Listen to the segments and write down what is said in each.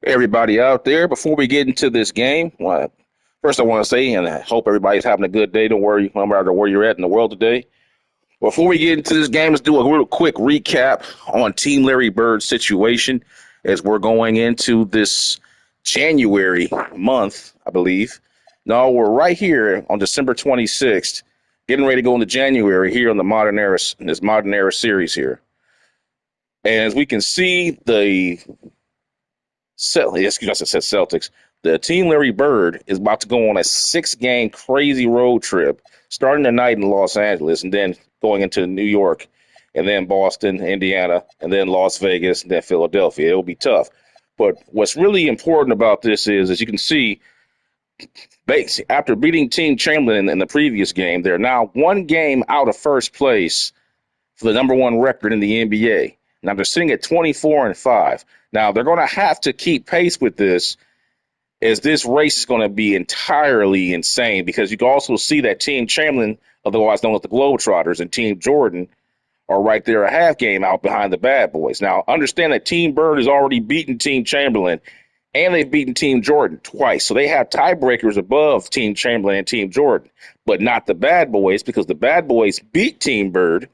Everybody out there, before we get into this game, first I want to say, and I hope everybody's having a good day. Don't worry, no matter where you're at in the world today. Before we get into this game, let's do a real quick recap on Team Larry Bird's situation as we're going into this January month, I believe. No, we're right here on December 26th, getting ready to go into January here on the Modern Era, in this Modern Era series here. And as we can see, Celtics. The Team Larry Bird is about to go on a 6-game crazy road trip, starting tonight in Los Angeles and then going into New York and then Boston, Indiana, and then Las Vegas, and then Philadelphia. It'll be tough. But what's really important about this is, as you can see, after beating Team Chamberlain in the previous game, they're now 1 game out of first place for the number 1 record in the NBA. Now they're sitting at 24-5. Now they're going to have to keep pace with this, as this race is going to be entirely insane, because you can also see that Team Chamberlain, otherwise known as the Globetrotters, and Team Jordan are right there a half game out behind the bad boys. Now understand that Team Bird has already beaten Team Chamberlain, and they've beaten Team Jordan twice. So they have tiebreakers above Team Chamberlain and Team Jordan, but not the bad boys, because the bad boys beat Team Bird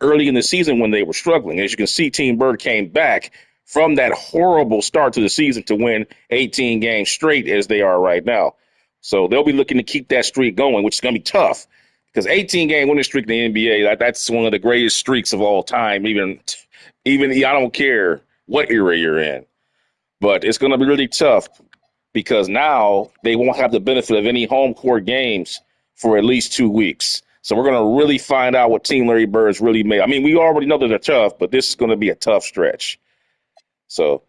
early in the season when they were struggling. As you can see, Team Bird came back from that horrible start to the season to win 18 games straight as they are right now. So they'll be looking to keep that streak going, which is going to be tough, because 18-game winning streak in the NBA, that's one of the greatest streaks of all time, even I don't care what era you're in. But it's going to be really tough, because now they won't have the benefit of any home court games for at least 2 weeks. So we're going to really find out what Team Larry Bird's really made. I mean, we already know that they're tough, but this is going to be a tough stretch. So,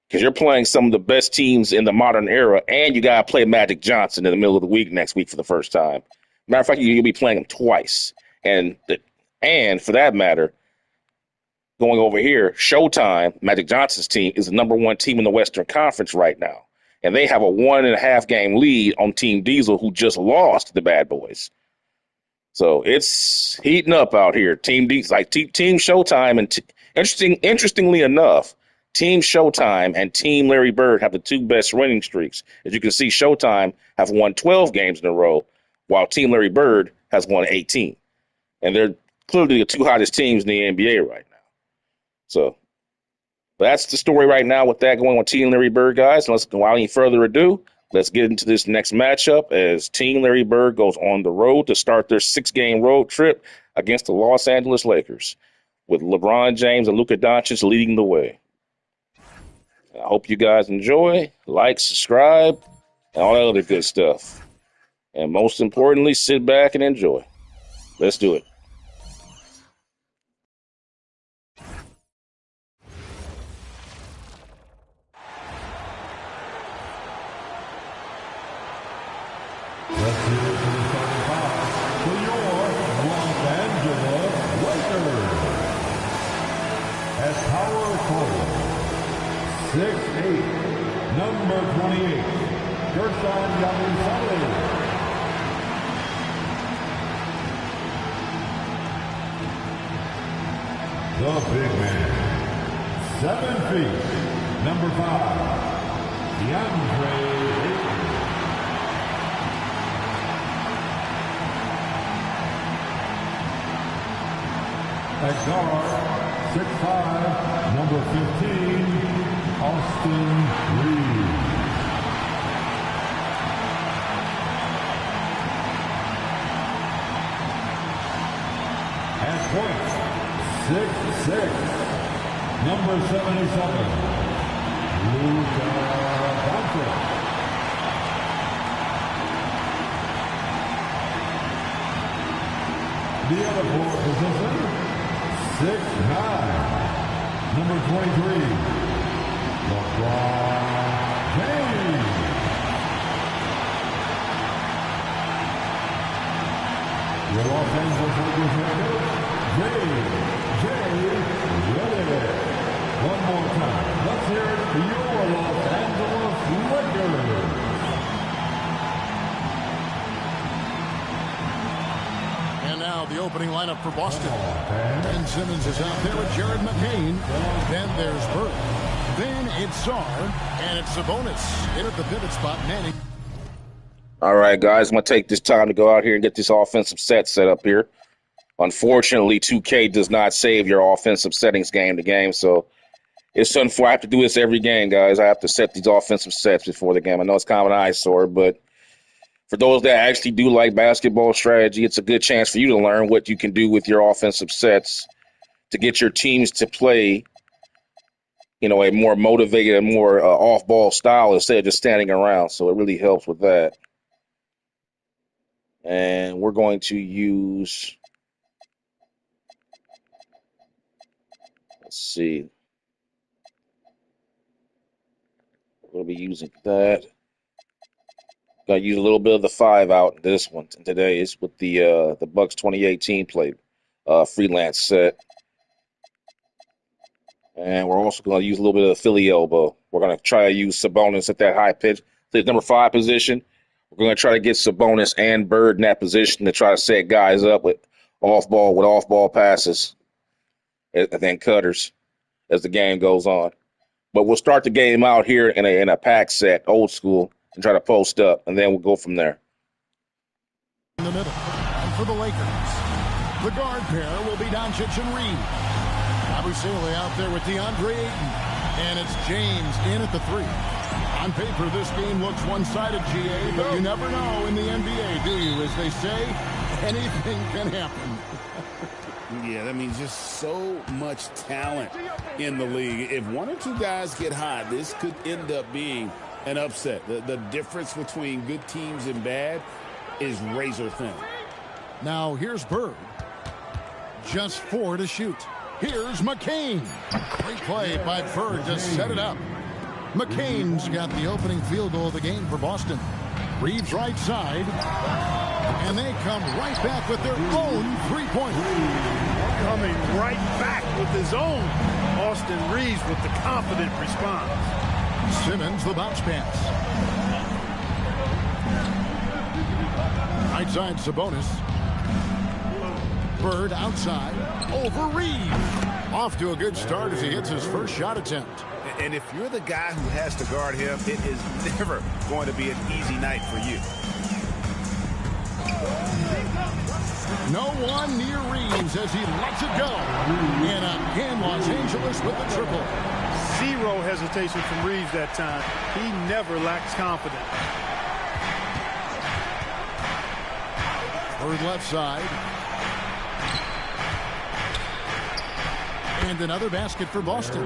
because you're playing some of the best teams in the modern era, and you got to play Magic Johnson in the middle of the week next week for the first time. Matter of fact, you'll be playing him twice. And for that matter, going over here, Showdown, Magic Johnson's team, is the number 1 team in the Western Conference right now. And they have a 1.5 game lead on Team Diesel, who just lost to the Bad Boys. So it's heating up out here. Team Showdown, and interestingly enough, Team Showdown and Team Larry Bird have the 2 best winning streaks. As you can see, Showdown have won 12 games in a row, while Team Larry Bird has won 18. And they're clearly the 2 hottest teams in the NBA right now. So that's the story right now with that going on Team Larry Bird, guys. And without any further ado, let's get into this next matchup as Team Larry Bird goes on the road to start their 6-game road trip against the Los Angeles Lakers, with LeBron James and Luka Doncic leading the way. I hope you guys enjoy, like, subscribe, and all that other good stuff. And most importantly, sit back and enjoy. Let's do it. Let's hear it for the starting five for your Los Angeles Lakers. At power forward, 6'8", number 28, Gershon Yabusele. The big man, 7 feet, number 5, DeAndre Ayton. At guard, 6'5", number 15, Austin Reeves. At point, 6'6", number 77, Luka Doncic. The other forward position, 6'9", number 23, LeBron James. Your Los Angeles Lakers head coach, J.J. Redick. One more time, let's hear it for your Los Angeles Lakers. Now the opening lineup for Boston. Ben Simmons is out there with Jared McCain. Then there's Burke. Then it's Sar, and it's Sabonis in at the pivot spot. Manning. All right, guys, I'm going to take this time to go out here and get this offensive set up here. Unfortunately, 2K does not save your offensive settings game to game, so it's unfortunate. I have to do this every game, guys. I have to set these offensive sets before the game. I know it's kind of an eyesore, but for those that actually do like basketball strategy, it's a good chance for you to learn what you can do with your offensive sets to get your teams to play, a more motivated and more off-ball style instead of just standing around. So it really helps with that. And we're going to use, let's see, we'll be using that. Got to use a little bit of the 5 out in this one today. It's with the Bucks 2018 play freelance set. And we're also going to use a little bit of the Philly elbow. We're going to try to use Sabonis at that high pitch. The number 5 position. We're going to try to get Sabonis and Bird in that position to try to set guys up with off-ball passes and then cutters as the game goes on. But we'll start the game out here in a pack set, old school, and try to post up, and then we'll go from there. In the middle, and for the Lakers, the guard pair will be Doncic and Reed. Abusele out there with DeAndre Ayton, and it's James in at the 3. On paper, this game looks one-sided, GA, but you never know in the NBA, do you? As they say, anything can happen. Yeah, that means just so much talent in the league. If one or two guys get hot, this could end up being an upset. The difference between good teams and bad is razor thin. Now here's Bird. Just 4 to shoot. Here's McCain. Great play by Bird to set it up. McCain's got the opening field goal of the game for Boston. Reeves right side. And they come right back with their own 3-pointer. Coming right back with his own. Austin Reeves with the confident response. Simmons, the bounce pass. Right side, Sabonis. Bird outside. Over Reeves. Off to a good start as he hits his first shot attempt. And if you're the guy who has to guard him, it is never going to be an easy night for you. No one near Reeves as he lets it go. And again, Los Angeles with the triple. Zero hesitation from Reeves that time. He never lacks confidence. Bird left side. And another basket for Boston.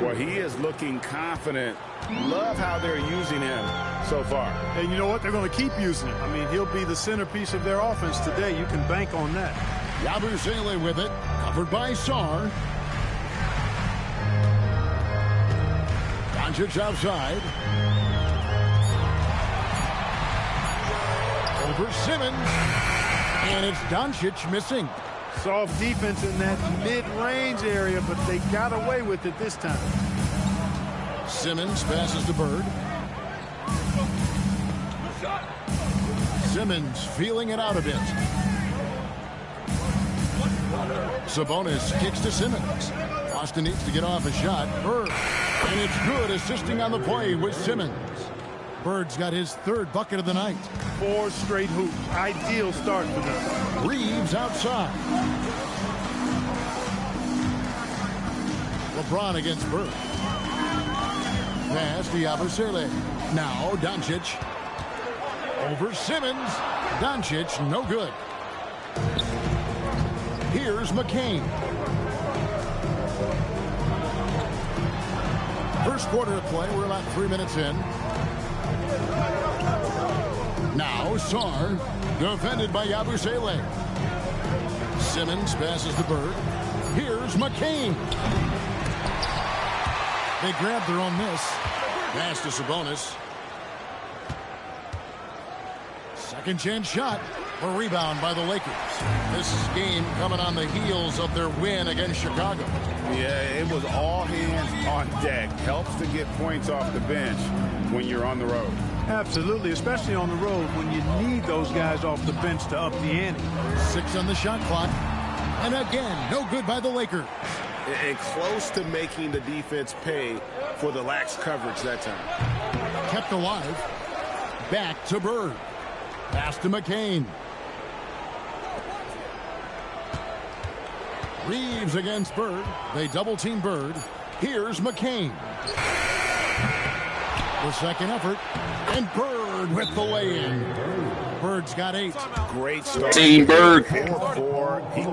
Well, he is looking confident. Love how they're using him so far. And you know what? They're going to keep using him. I mean, he'll be the centerpiece of their offense today. You can bank on that. Yabusele with it. Covered by Sar. Doncic outside. Over Simmons. And it's Doncic missing. Soft defense in that mid-range area, but they got away with it this time. Simmons passes to Bird. Simmons feeling it out a bit. Sabonis kicks to Simmons. Austin needs to get off a shot. Bird. And it's good, assisting on the play with Simmons. Bird's got his 3rd bucket of the night. 4 straight hoops. Ideal start for them. Reeves outside. LeBron against Bird. Pass to Yabusele. Now Doncic. Over Simmons. Doncic, no good. Here's McCain. First quarter of play. We're about 3 minutes in. Now Sar, defended by Yabusele. Simmons passes to Bird. Here's McCain. They grab their own miss. Pass to Sabonis. Second chance shot. A rebound by the Lakers. This game coming on the heels of their win against Chicago. Yeah, it was all hands on deck. Helps to get points off the bench when you're on the road. Absolutely, especially on the road when you need those guys off the bench to up the ante. 6 on the shot clock. And again, no good by the Lakers. And close to making the defense pay for the lax coverage that time. Kept alive. Back to Bird. Pass to McCain. Reeves against Bird. They double team Bird. Here's McCain. The second effort. And Bird with the lay-in. Bird's got 8. Great start. Team Bird.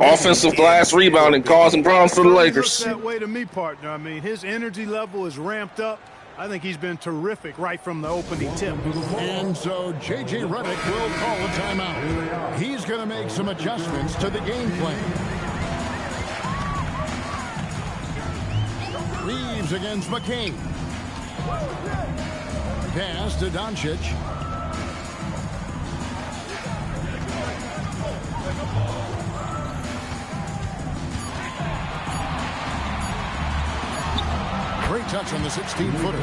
Offensive glass rebounding, causing problems for the Lakers. That way to me, partner. I mean, his energy level is ramped up. I think he's been terrific right from the opening tip. And so J.J. Redick will call a timeout. He's going to make some adjustments to the game plan. Reeves against McCain. Pass to Doncic. Great touch on the 16-footer.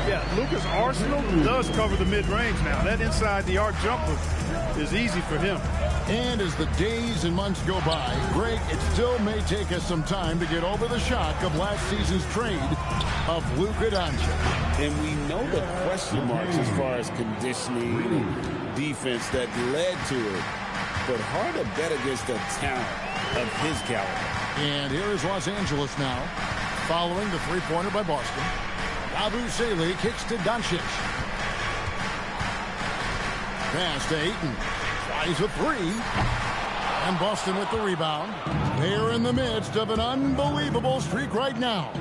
Yeah, Lucas Arsenal does cover the mid-range now. That inside-the-arc jumper is easy for him. And as the days and months go by, Greg, it still may take us some time to get over the shock of last season's trade of Luka Doncic. And we know the question marks as far as conditioning and defense that led to it. But hard to bet against the talent of his caliber. And here is Los Angeles now, following the three-pointer by Boston. Yabusele kicks to Doncic. Pass to Ayton. Tries a 3. And Boston with the rebound. They're in the midst of an unbelievable streak right now.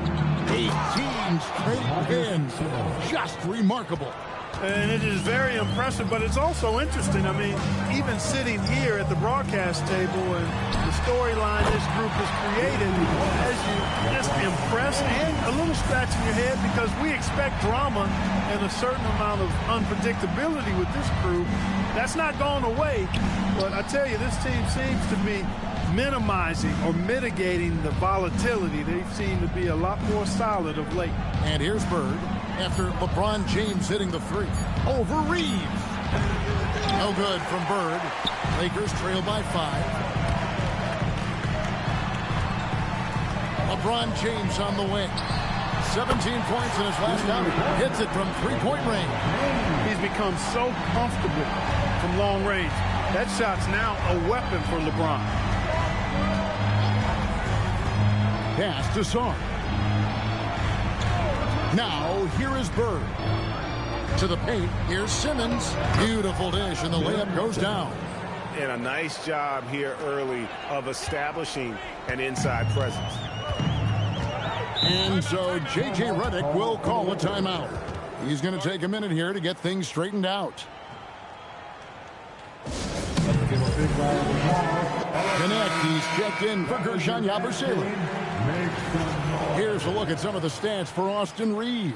18 straight wins. Just remarkable. And it is very impressive, but it's also interesting. I mean, even sitting here at the broadcast table and the storyline this group has created has you just impressed and a little scratch in your head, because we expect drama and a certain amount of unpredictability with this crew. That's not going away, but I tell you, this team seems to be minimizing or mitigating the volatility. They seem to be a lot more solid of late. And here's Bird after LeBron James hitting the 3. Over Reeves. No good from Bird. Lakers trail by 5. LeBron James on the wing. 17 points in his last outing. Hits it from three-point range. He's become so comfortable from long range. That shot's now a weapon for LeBron. Pass to Sarr. Now, here is Bird. To the paint, here's Simmons. Beautiful dish, and the layup goes down. And a nice job here early of establishing an inside presence. And so J.J. Redick will call a timeout. He's going to take a minute here to get things straightened out. Connect, he's checked in for Gershon Yabusele. Here's a look at some of the stats for Austin Reeves.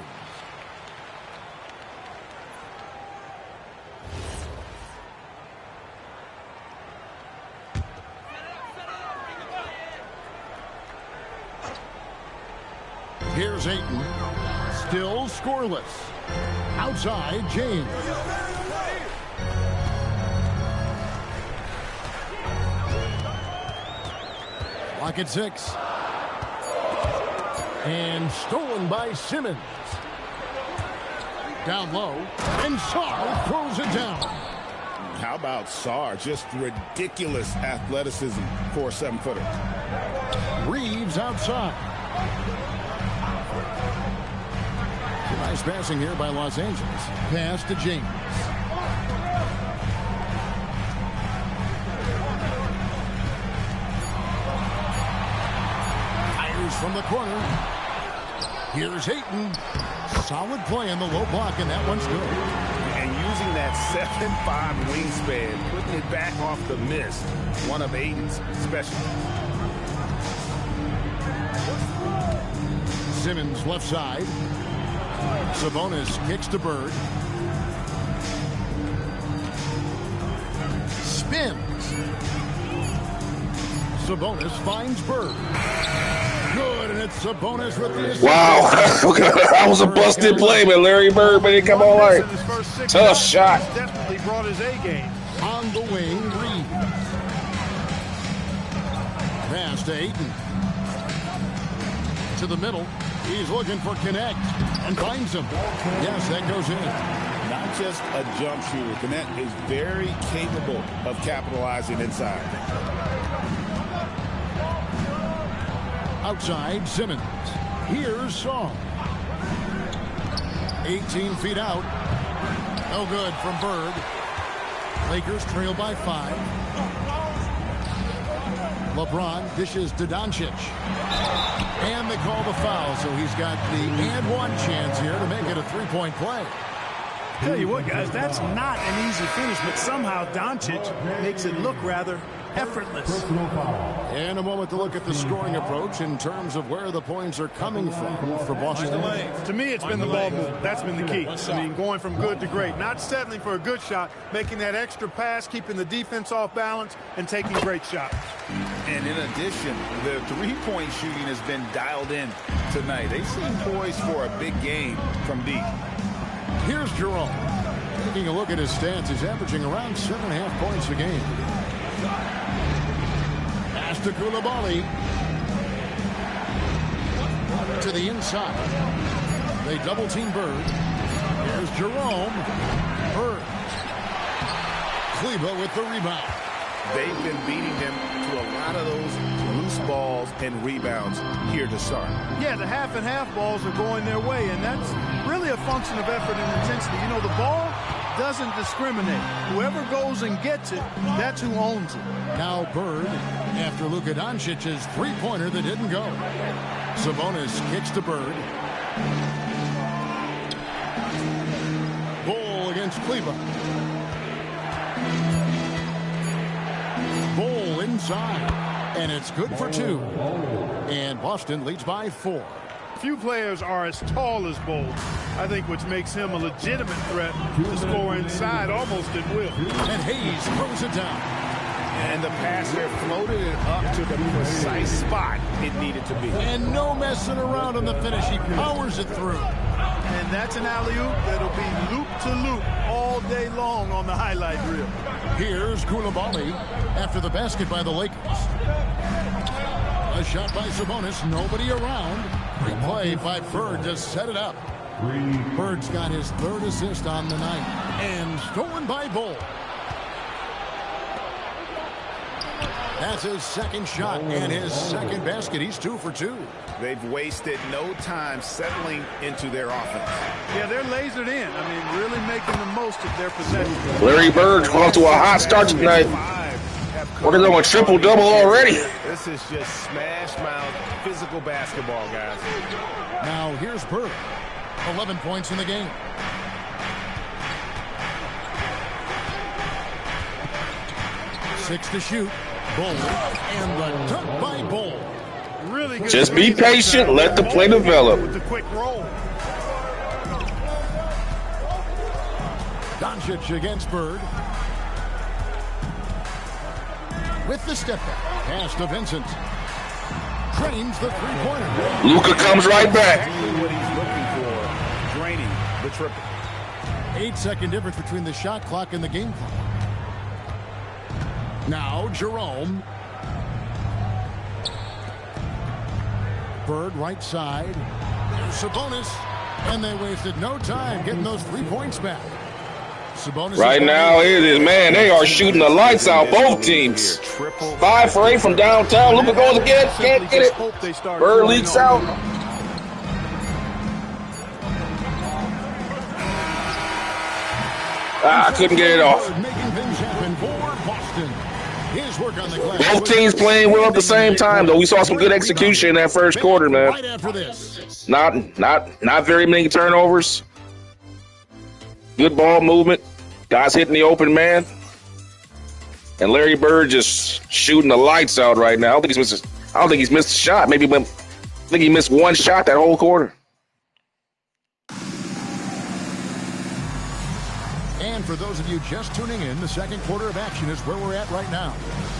Here's Ayton. Still scoreless. Outside, James. Clock at 6. And stolen by Simmons. Down low. And Sarr throws it down. How about Sarr? Just ridiculous athleticism for a 7-footer. Reeves outside. Nice passing here by Los Angeles. Pass to James. Fires from the corner. Here's Ayton. Solid play in the low block, and that one's good. And using that 7'5" wingspan, putting it back off the miss. One of Ayton's specialties. Simmons left side. Sabonis kicks to Bird. Spins. Sabonis finds Bird. Good, and it's Sabonis with the assist. Wow, that was a busted play by Larry Bird, but it come all right. Tough shot. Definitely brought his A game. On the wing, Reeves. Pass to Ayton. to the middle. He's looking for connect and finds him. Yes, that goes in. Not just a jump shooter. Connect is very capable of capitalizing inside. Outside, Simmons. Here's Song. 18 feet out. No good from Bird. Lakers trail by 5. LeBron dishes to Doncic. And they call the foul, so he's got the and one chance here to make it a three-point play. Tell you what, guys, that's not an easy finish, but somehow Doncic makes it look rather effortless. And a moment to look at the scoring approach in terms of where the points are coming from for Boston. To me, it's been the ball movement. That's been the key. I mean, going from good to great. Not settling for a good shot, making that extra pass, keeping the defense off balance, and taking great shots. And in addition, the three-point shooting has been dialed in tonight. They seem poised for a big game from deep. Here's Jerome. Taking a look at his stats, he's averaging around 7.5 points a game. Pass to Koulibaly. To the inside. They double-team Bird. Here's Jerome. Bird. Kleba with the rebound. They've been beating him to a lot of those loose balls and rebounds here to start. Yeah, the half-and-half balls are going their way, and that's really a function of effort and intensity. You know, the ball doesn't discriminate. Whoever goes and gets it, that's who owns it. Now Bird, after Luka Doncic's three-pointer that didn't go. Sabonis kicks to Bird. Bull against Kleba. Bull inside, and it's good for 2. And Boston leads by 4. Few players are as tall as Bull, I think, which makes him a legitimate threat to score inside almost at will. And Hayes throws it down. And the passer floated it up to the precise spot it needed to be. And no messing around on the finish. He powers it through. And that's an alley-oop that'll be loop-to-loop all day long on the highlight reel. Here's Koulibaly after the basket by the Lakers. A shot by Sabonis, nobody around. Great play by Bird to set it up. Bird's got his 3rd assist on the night. And stolen by Bull. That's his 2nd shot and his 2nd basket. He's 2 for 2. They've wasted no time settling into their offense. Yeah, they're lasered in. I mean, really making the most of their possession. Larry Bird's off to a hot start tonight. Working on a triple-double already. This is just smash-mouth physical basketball, guys. Now here's Bird. 11 points in the game. Six to shoot. Bull. And the dunk by Bull. Really good. Just be patient. Let the play develop. With the quick roll. Doncic against Bird. With the step back. Pass to Vincent. Drains the three-pointer. Luka comes right back. Exactly what he's looking for. Draining the triple. 8-second difference between the shot clock and the game clock. Now Jerome. Bird right side. There's Sabonis. And they wasted no time getting those 3 points back. Sabonis Right now, it is, man, they are shooting the lights out, both teams. 5 for 8 from downtown. Luka goes again. Can't get it. Bird leaks out. Couldn't get it off. Making things happen for Boston. His work on the glass. Both teams playing well at the same time, though. We saw some good execution in that first quarter, man. Right after this. Not very many turnovers. Good ball movement. Guys hitting the open man. And Larry Bird just shooting the lights out right now. I don't think he's missed a shot. I think he missed one shot that whole quarter. And for those of you just tuning in, the second quarter of action is where we're at right now.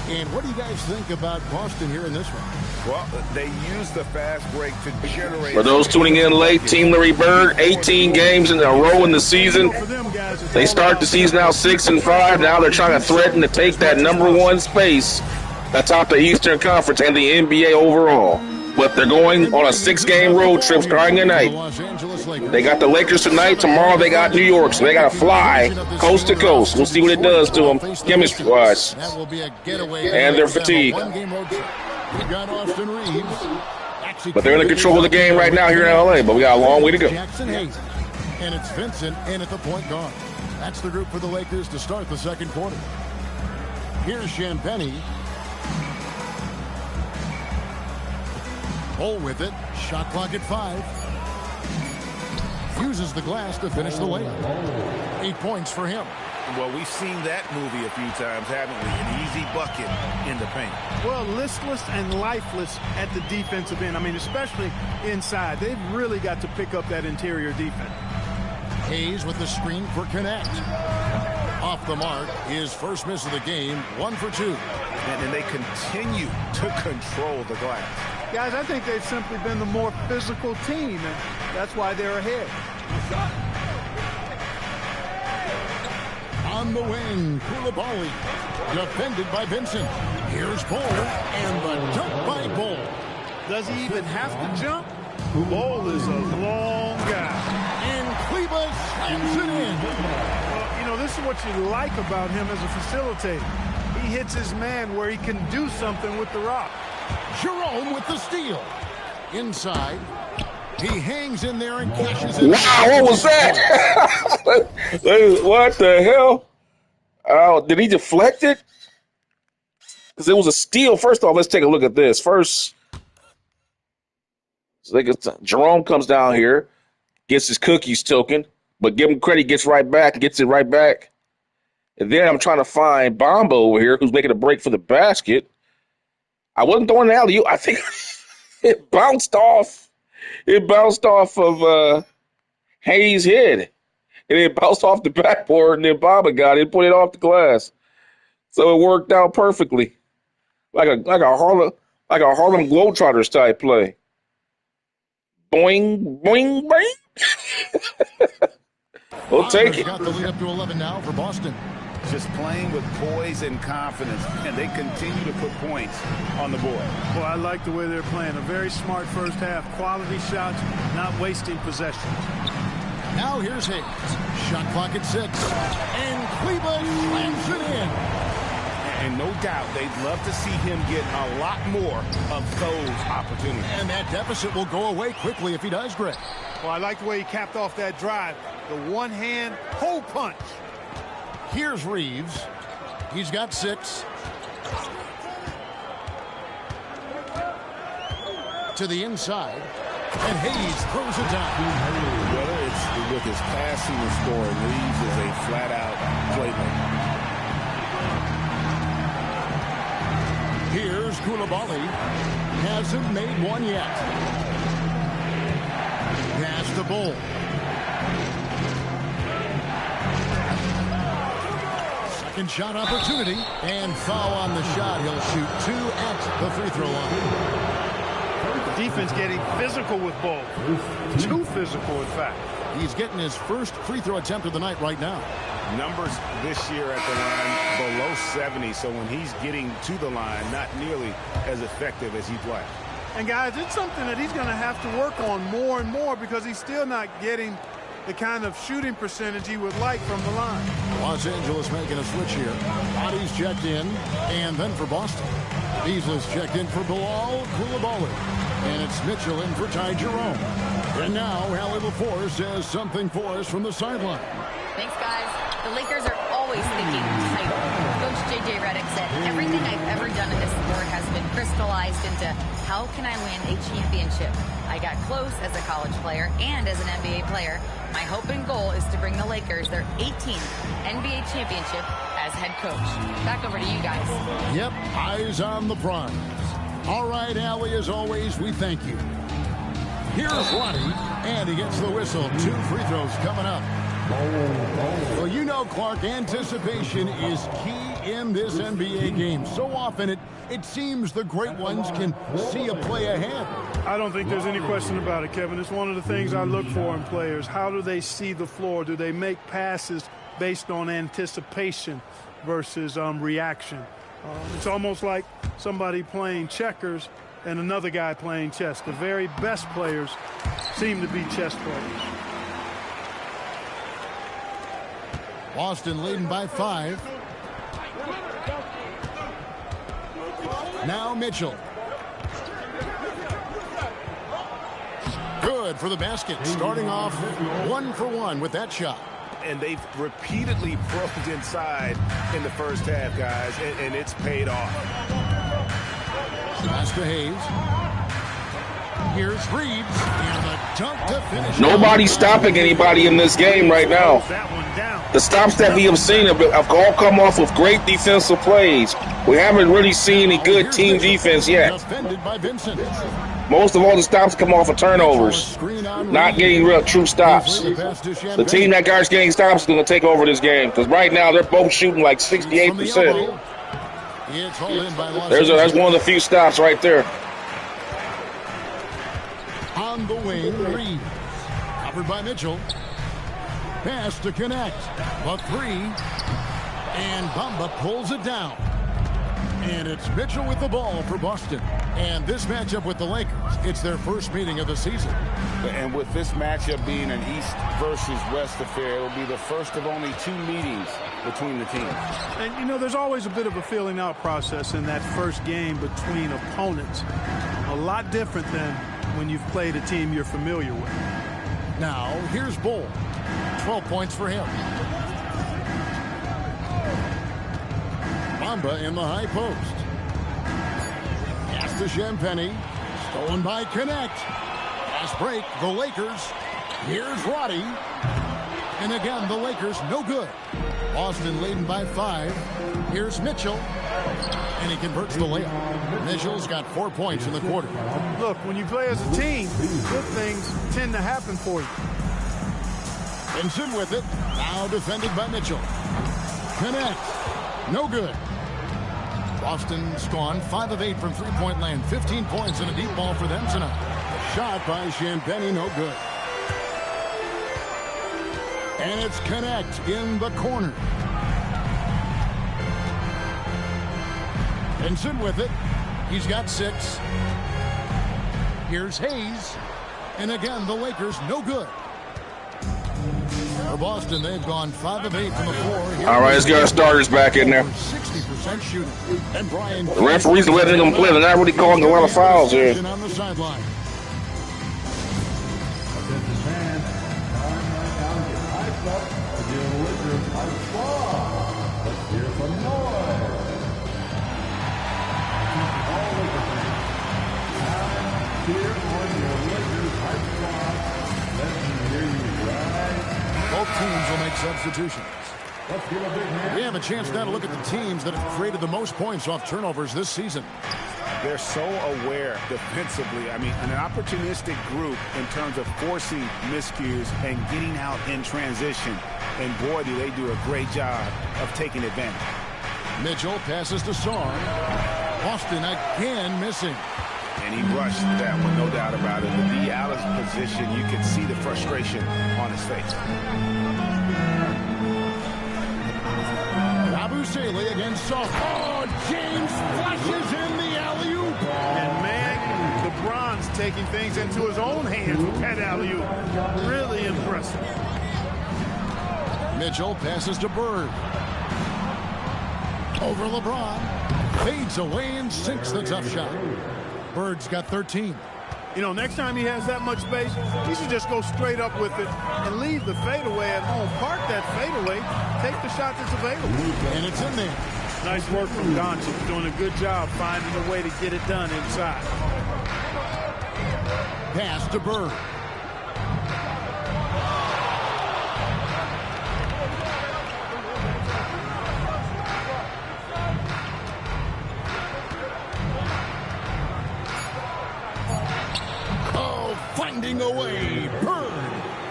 And what do you guys think about Boston here in this one? Well, they used the fast break to generate. For those tuning in late, Team Larry Bird, 18 games in a row in the season. They start the season out 6-5. Now they're trying to threaten to take that #1 space atop the Eastern Conference and the NBA overall. But they're going on a 6-game road trip starting tonight. They got the Lakers tonight. Tomorrow they got New York, so they got to fly coast to coast. We'll see what it does to them chemistry-wise and their fatigue. But they're in control of the game right now here in L.A., but we got a long way to go. And it's Vincent in at the point guard. That's the group for the Lakers to start the second quarter. Here's Champagnie. Bull with it. Shot clock at 5. Uses the glass to finish the layup. 8 points for him. Well, we've seen that movie a few times, haven't we? An easy bucket in the paint. Well, listless and lifeless at the defensive end. I mean, especially inside. They've really got to pick up that interior defense. Hayes with the screen for Connect. Off the mark, his first miss of the game, 1 for 2. And they continue to control the glass. Guys, I think they've simply been the more physical team, and that's why they're ahead. On the wing, Koulibaly, defended by Vincent. Here's Bull, and the dunk by Bull. Does he even have to jump? Bull is a long guy. And Kleba slams it in. Well, you know, this is what you like about him as a facilitator. He hits his man where he can do something with the rock. Jerome with the steal. Inside. He hangs in there and cashes it. Wow, what was that? What the hell? Oh, did he deflect it? Because it was a steal. First off, let's take a look at this. First, Jerome comes down here, gets his cookies token, but give him credit, gets right back, gets it right back. And then I'm trying to find Bomba over here, who's making a break for the basket. I wasn't throwing the alley-oop. I think it bounced off. It bounced off of Hayes' head. And it bounced off the backboard, and then Baba got it and put it off the glass. So it worked out perfectly. Like a Harlem Globetrotters type play. Boing, boing, boing. We'll take it. Got the lead up to 11 now for Boston. Just playing with poise and confidence, and they continue to put points on the board. Well, I like the way they're playing. A very smart first half. Quality shots, not wasting possessions. Now here's Hayes. Shot clock at 6. And Kleba slams it in. And no doubt they'd love to see him get a lot more of those opportunities. And that deficit will go away quickly if he does, Greg. Well, I like the way he capped off that drive. The one-hand hole punch. Here's Reeves. He's got 6. To the inside. And Hayes throws it down. Whether it's with his passing or scoring, Reeves is a flat-out playmaker. Here's Koulibaly. Hasn't made one yet. Pass the Bull. Second shot opportunity. And foul on the shot. He'll shoot 2 at the free throw line. The defense getting physical with Bull. Too physical, in fact. He's getting his first free throw attempt of the night right now. Numbers this year at the line below 70, so when he's getting to the line, not nearly as effective as he'd like. And guys, it's something that he's going to have to work on more and more because he's still not getting the kind of shooting percentage he would like from the line. Los Angeles making a switch here. Bodies checked in, and then for Boston. Beasley's checked in for Bilal Koulibaly. And it's Mitchell in for Ty Jerome. And now, Hallie LaForce says something for us from the sideline. Thanks, guys. The Lakers are always thinking title. Coach J.J. Redick said, everything I've ever done in this sport has been crystallized into how can I win a championship? I got close as a college player and as an NBA player. My hope and goal is to bring the Lakers their 18th NBA championship as head coach. Back over to you guys. Yep, eyes on the prize. All right, Allie, as always, we thank you. Here's Ronnie, and he gets the whistle. 2 free throws coming up. Well, you know, Clark, anticipation is key in this NBA game. So often it seems the great ones can see a play ahead. I don't think there's any question about it, Kevin. It's one of the things I look for in players. How do they see the floor? Do they make passes based on anticipation versus reaction? It's almost like somebody playing checkers and another guy playing chess. The very best players seem to be chess players. Boston leading by 5. Now Mitchell. Good for the basket. Starting off 1 for 1 with that shot. And they've repeatedly broke inside in the first half, guys, and it's paid off. Pass to Hayes. Here's Reeves, and the dunk to finish. Nobody's stopping anybody in this game right now. That one down. The stops that we have seen have all come off with great defensive plays. We haven't really seen any good team defense yet. Defended by Vincent. Most of all the stops come off of turnovers, not getting real true stops. The team that guards getting stops is going to take over this game because right now they're both shooting like 68%. There's one of the few stops right there. On the wing, Reeves. Covered by Mitchell. Pass to connect. A 3. And Bamba pulls it down. And it's Mitchell with the ball for Boston. And this matchup with the Lakers, it's their first meeting of the season. And with this matchup being an East versus West affair, it'll be the first of only 2 meetings between the teams. And, you know, there's always a bit of a feeling out process in that first game between opponents. A lot different than when you've played a team you're familiar with. Now, here's Bull. 12 points for him. Bamba in the high post. Pass to Champagny. Stolen by Connect. Pass break, the Lakers. Here's Roddy. And again, the Lakers no good. Boston leading by 5. Here's Mitchell. And he converts the layup. Mitchell's got 4 points in the quarter. Look, when you play as a team, good things tend to happen for you. Vincent with it. Now defended by Mitchell. Connect. No good. Boston's gone 5 of 8 from three-point land. 15 points and a deep ball for them tonight. A shot by Champagny, no good. And it's Connect in the corner. Vincent with it. He's got 6. Here's Hayes. And again, the Lakers no good. For Boston, they've gone 5 of 8 from the floor. All right, let's get our starters back in there. 60% shooting. And Brian, the referees are letting them play. They're not really calling a lot of fouls here. On the sideline. Both teams will make substitutions. We have a chance now to look at the teams that have created the most points off turnovers this season. They're so aware defensively. I mean, an opportunistic group in terms of forcing miscues and getting out in transition. And boy, do they do a great job of taking advantage. Mitchell passes to Song. Boston again missing. And he rushed that one, no doubt about it. With the out of position, you can see the frustration on his face. Abusele against Song. Oh, James flashes in the alley-oop. And man, LeBron's taking things into his own hands with that alley-oop. Really impressive. Mitchell passes to Bird. Over LeBron. Fades away and sinks the tough shot. Bird's got 13. You know, next time he has that much space, he should just go straight up with it and leave the fadeaway at home. Park that fadeaway, take the shot that's available. And it's in there. Nice work from Doncic, doing a good job finding a way to get it done inside. Pass to Bird. Finding a way, Bird.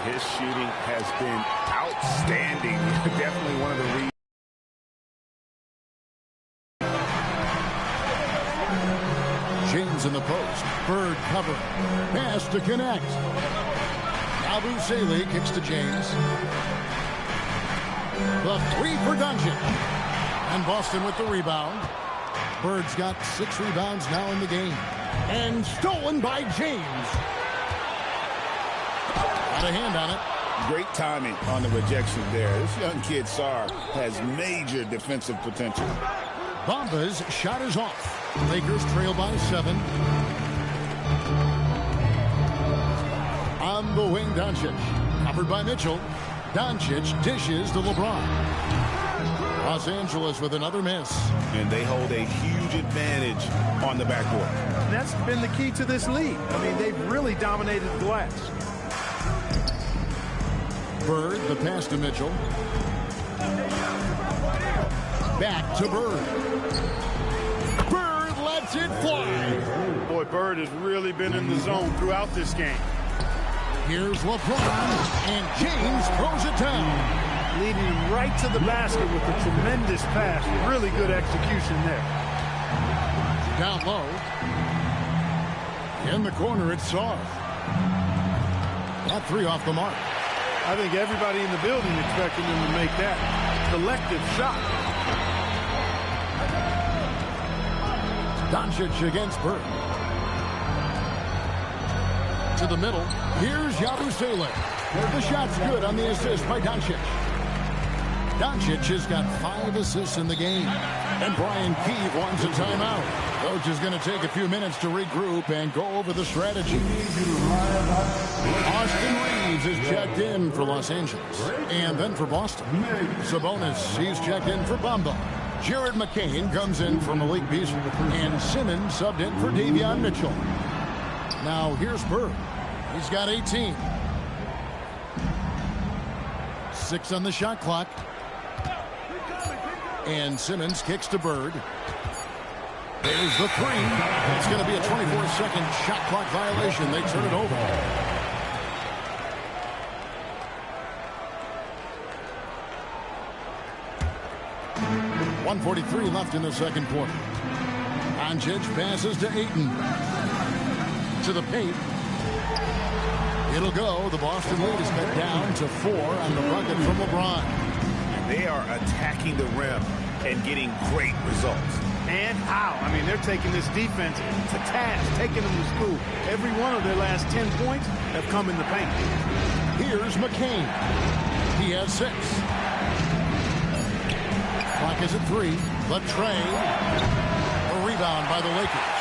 His shooting has been outstanding. Definitely one of the reasons. James in the post. Bird cover. Pass to connect. Abusele kicks to James. The 3 for Doncic. And Boston with the rebound. Bird's got 6 rebounds now in the game. And stolen by James. Got a hand on it. Great timing on the rejection there. This young kid, Sarr, has major defensive potential. Bamba's shot is off. Lakers trail by 7. On the wing, Doncic. Covered by Mitchell. Doncic dishes to LeBron. Los Angeles with another miss. And they hold a huge advantage on the backboard. That's been the key to this league. I mean, they've really dominated the glass. Bird, the pass to Mitchell. Back to Bird. Bird lets it fly. Boy, Bird has really been in the zone throughout this game. Here's LeBron, and James throws it down. Leading him right to the basket with a tremendous pass. Really good execution there. Down low. In the corner, it's Sarr. That 3 off the mark. I think everybody in the building expected him to make that collective shot. Doncic against Bird. To the middle. Here's Yabusele. The shot's good on the assist by Doncic. Doncic has got 5 assists in the game. And Brian Keefe wants a timeout. Coach is going to take a few minutes to regroup and go over the strategy. Austin Reeves is checked in for Los Angeles. And then for Boston. Sabonis, he's checked in for Bamba. Jared McCain comes in for Malik Beasley. And Simmons subbed in for Davion Mitchell. Now here's Bird. He's got 18. 6 on the shot clock. And Simmons kicks to Bird. There's the 3. It's going to be a 24-second shot clock violation. They turn it over. .143 left in the second quarter. Doncic passes to Ayton. To the paint. It'll go. The Boston lead is cut down to 4 on the bucket from LeBron. They are attacking the rim and getting great results. And how? I mean, they're taking this defense to task, taking them to school. Every one of their last 10 points have come in the paint. Here's McCain. He has 6. Clock is at 3. The trade. A rebound by the Lakers.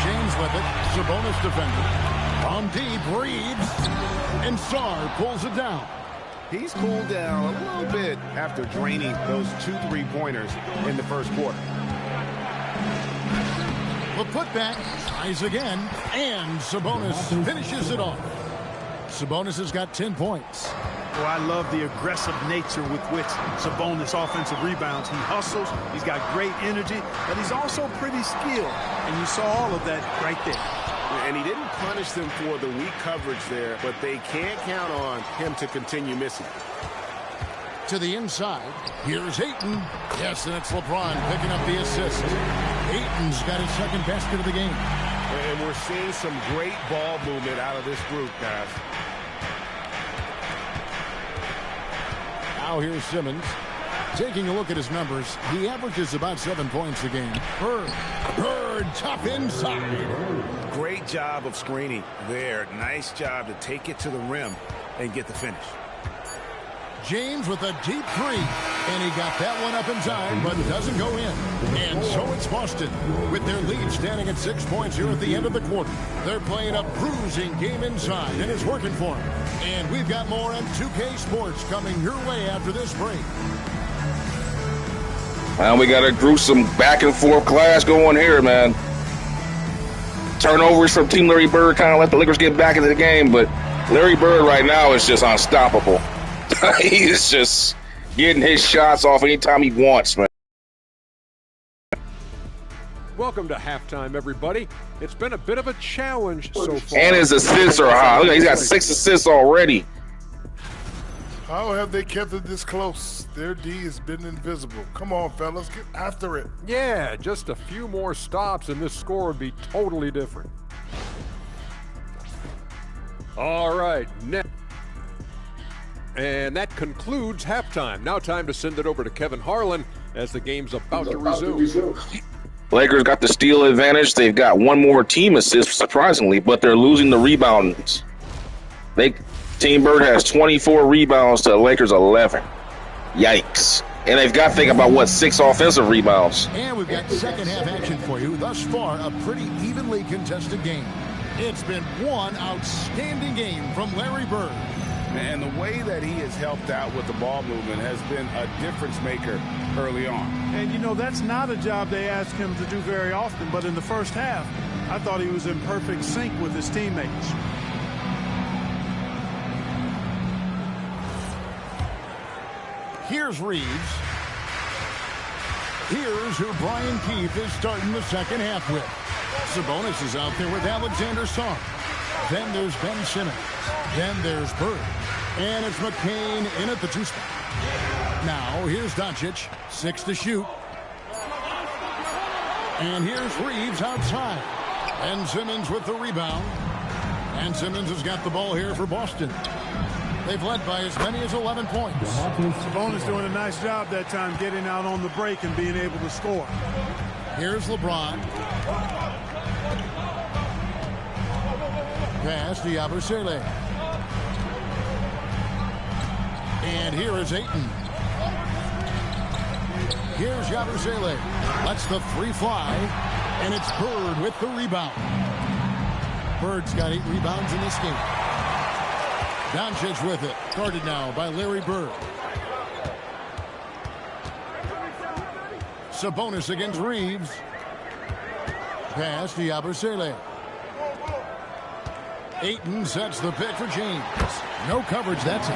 James with it. Sabonis defending. From deep, Reeves. And Sarr pulls it down. He's cooled down a little bit after draining those 2 3-pointers in the first quarter. The putback tries again, and Sabonis finishes it off. Sabonis has got 10 points. Well, I love the aggressive nature with which Sabonis offensive rebounds. He hustles, he's got great energy, but he's also pretty skilled. And you saw all of that right there. And he didn't punish them for the weak coverage there, but they can't count on him to continue missing. To the inside, here's Ayton. Yes, and it's LeBron picking up the assist. Ayton's got his second basket of the game. And we're seeing some great ball movement out of this group, guys. Now here's Simmons. Taking a look at his numbers, he averages about 7 points a game. Bird, top inside. Great job of screening there. Nice job to take it to the rim and get the finish. James with a deep 3. And he got that one up in time, but doesn't go in. And so it's Boston, with their lead standing at 6 points here at the end of the quarter. They're playing a bruising game inside, and it's working for them. And we've got more on 2K Sports coming your way after this break. Well, we got a gruesome back-and-forth clash going here, man. Turnovers from Team Larry Bird kind of let the Lakers get back into the game, but Larry Bird right now is just unstoppable. He's just getting his shots off anytime he wants, man. Welcome to halftime, everybody. It's been a bit of a challenge so far. And his assists are high. Look, he's got 6 assists already. How have they kept it this close? Their D has been invisible. Come on, fellas, get after it. Yeah, just a few more stops and this score would be totally different. All right, next. And that concludes halftime. Now time to send it over to Kevin Harlan as the game's about to resume. Lakers got the steal advantage. They've got one more team assist, surprisingly, but they're losing the rebounds. Team Bird has 24 rebounds to the Lakers 11. Yikes. And they've got to think about, 6 offensive rebounds. And we've got second half action for you. Thus far, a pretty evenly contested game. It's been one outstanding game from Larry Bird. And the way that he has helped out with the ball movement has been a difference maker early on. And, you know, that's not a job they ask him to do very often. But in the first half, I thought he was in perfect sync with his teammates. Here's Reeves. Here's who Brian Keefe is starting the second half with. Sabonis is out there with Alexander Song. Then there's Ben Simmons. Then there's Bird. And it's McCain in at the 2 spot. Now here's Doncic. 6 to shoot. And here's Reeves outside. And Simmons with the rebound. And Simmons has got the ball here for Boston. They've led by as many as 11 points. Sabonis doing a nice job that time getting out on the break and being able to score. Here's LeBron. Pass to Yabusele. And here is Ayton. Here's Yabusele. Lets the 3 fly. And it's Bird with the rebound. Bird's got 8 rebounds in this game. Doncic with it. Guarded now by Larry Bird. Sabonis against Reeves. Pass to Yabusele. Ayton sets the pick for James. No coverage, that's it.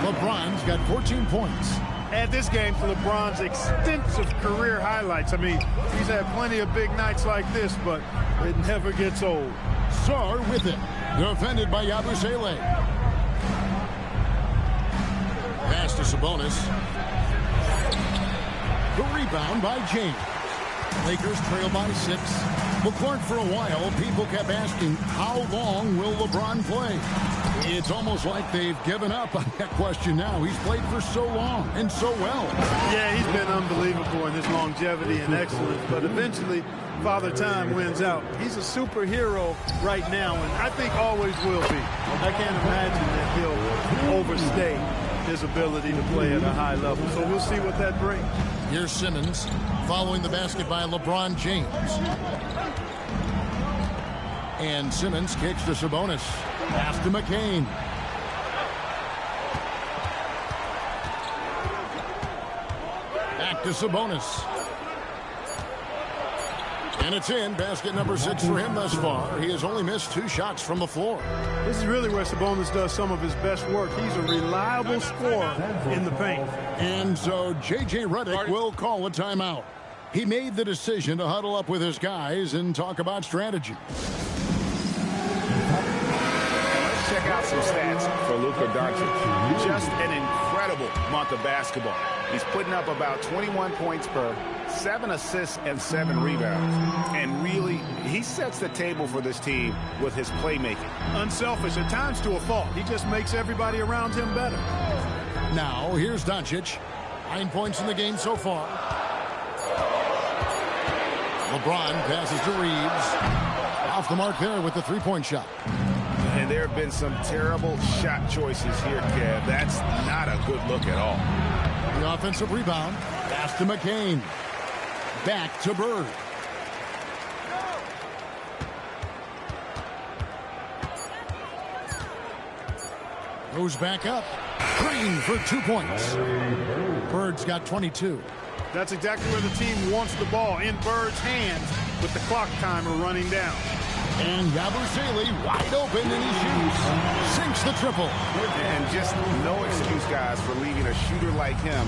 LeBron's got 14 points. Add this game to LeBron's extensive career highlights. I mean, he's had plenty of big nights like this, but it never gets old. Sarr with it. Defended by Yabusele. Pass to Sabonis. The rebound by James. Lakers trail by 6. But Clark, for a while, people kept asking, how long will LeBron play? It's almost like they've given up on that question now. He's played for so long and so well. Yeah, he's been unbelievable in his longevity and excellence. But eventually, Father Time wins out. He's a superhero right now, and I think always will be. I can't imagine that he'll overstay his ability to play at a high level. So we'll see what that brings. Here's Simmons following the basket by LeBron James. And Simmons kicks to Sabonis. Pass to McCain. Back to Sabonis. And it's in. Basket number 6 for him thus far. He has only missed 2 shots from the floor. This is really where Sabonis does some of his best work. He's a reliable scorer in the paint. And so J.J. Redick will call a timeout. He made the decision to huddle up with his guys and talk about strategy. Let's check out some stats for Luka Doncic. Just an incredible month of basketball. He's putting up about 21 points per, 7 assists and 7 rebounds. And really, he sets the table for this team with his playmaking. Unselfish, at times to a fault. He just makes everybody around him better. Now, here's Doncic. 9 points in the game so far. LeBron passes to Reeves. Off the mark there with the 3-point shot. And there have been some terrible shot choices here, Kev. That's not a good look at all. The offensive rebound. Pass to McCain. Back to Bird. Goes back up. Green for 2 points. Bird's got 22. That's exactly where the team wants the ball, in Bird's hands with the clock timer running down. And Yabusele wide open, and he shoots. Sinks the triple. And just no excuse, guys, for leaving a shooter like him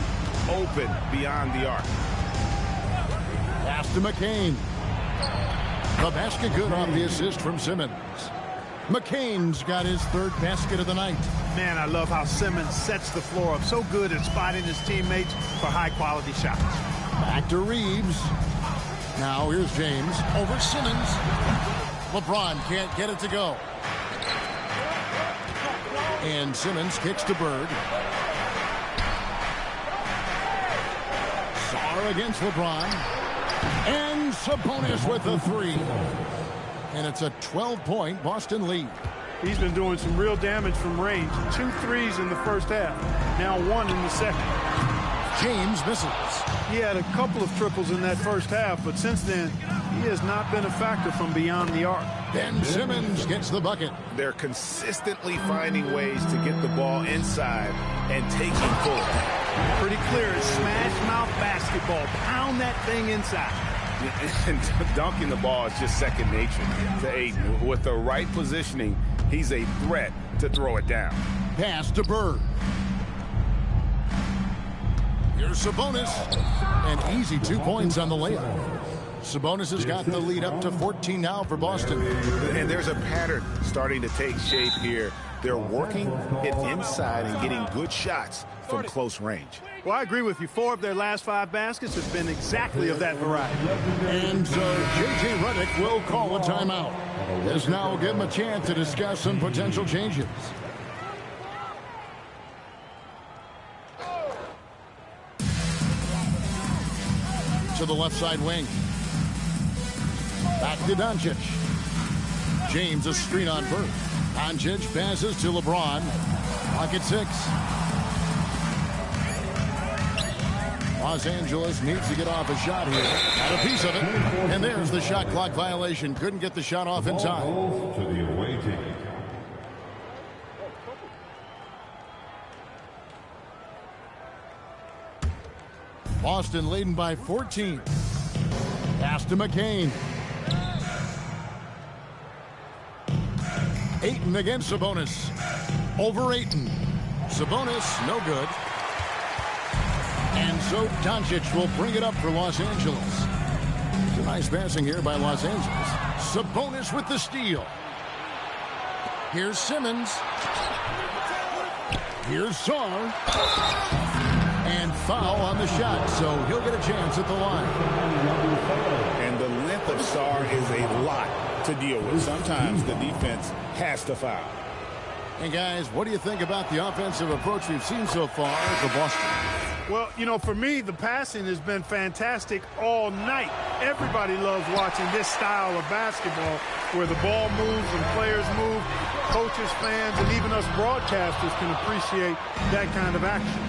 open beyond the arc. Pass to McCain. The basket good off the assist from Simmons. McCain's got his 3rd basket of the night. Man, I love how Simmons sets the floor up. So good at spotting his teammates for high-quality shots. Back to Reeves. Now here's James over Simmons. LeBron can't get it to go. And Simmons kicks to Bird. Star against LeBron. And Sabonis with the three. And it's a 12-point Boston lead. He's been doing some real damage from range. 2 threes in the first half. Now 1 in the second. James misses. He had a couple of triples in that first half, but since then, he has not been a factor from beyond the arc. Ben Simmons gets the bucket. They're consistently finding ways to get the ball inside and taking full. Pretty clear. It's smash mouth basketball. Pound that thing inside. And dunking the ball is just second nature to Aiden. With the right positioning, he's a threat to throw it down. Pass to Bird. Here's Sabonis. An easy 2 points on the layup. Sabonis has got the lead up to 14 now for Boston. And there's a pattern starting to take shape here. They're working it inside and getting good shots from close range. Well, I agree with you. 4 of their last 5 baskets have been exactly of that variety. And J.J. Redick will call a timeout. This now will give him a chance to discuss some potential changes. To the left side wing. Back to Doncic. James a screen on Bird. Doncic passes to LeBron. Pocket 6. Los Angeles needs to get off a shot here. Got a piece of it. And there's the shot clock violation. Couldn't get the shot off in time. To the away team. Boston leading by 14. Pass to McCain. Ayton against Sabonis. Over Ayton. Sabonis, no good. And so Doncic will bring it up for Los Angeles. It's a nice passing here by Los Angeles. Sabonis with the steal. Here's Simmons. Here's Sar. And foul on the shot, so he'll get a chance at the line. And the length of Sar is a lot to deal with. Sometimes the defense has to foul. And guys, what do you think about the offensive approach we've seen so far for Boston? Well, you know, for me, the passing has been fantastic all night. Everybody loves watching this style of basketball where the ball moves and players move. Coaches, fans, and even us broadcasters can appreciate that kind of action.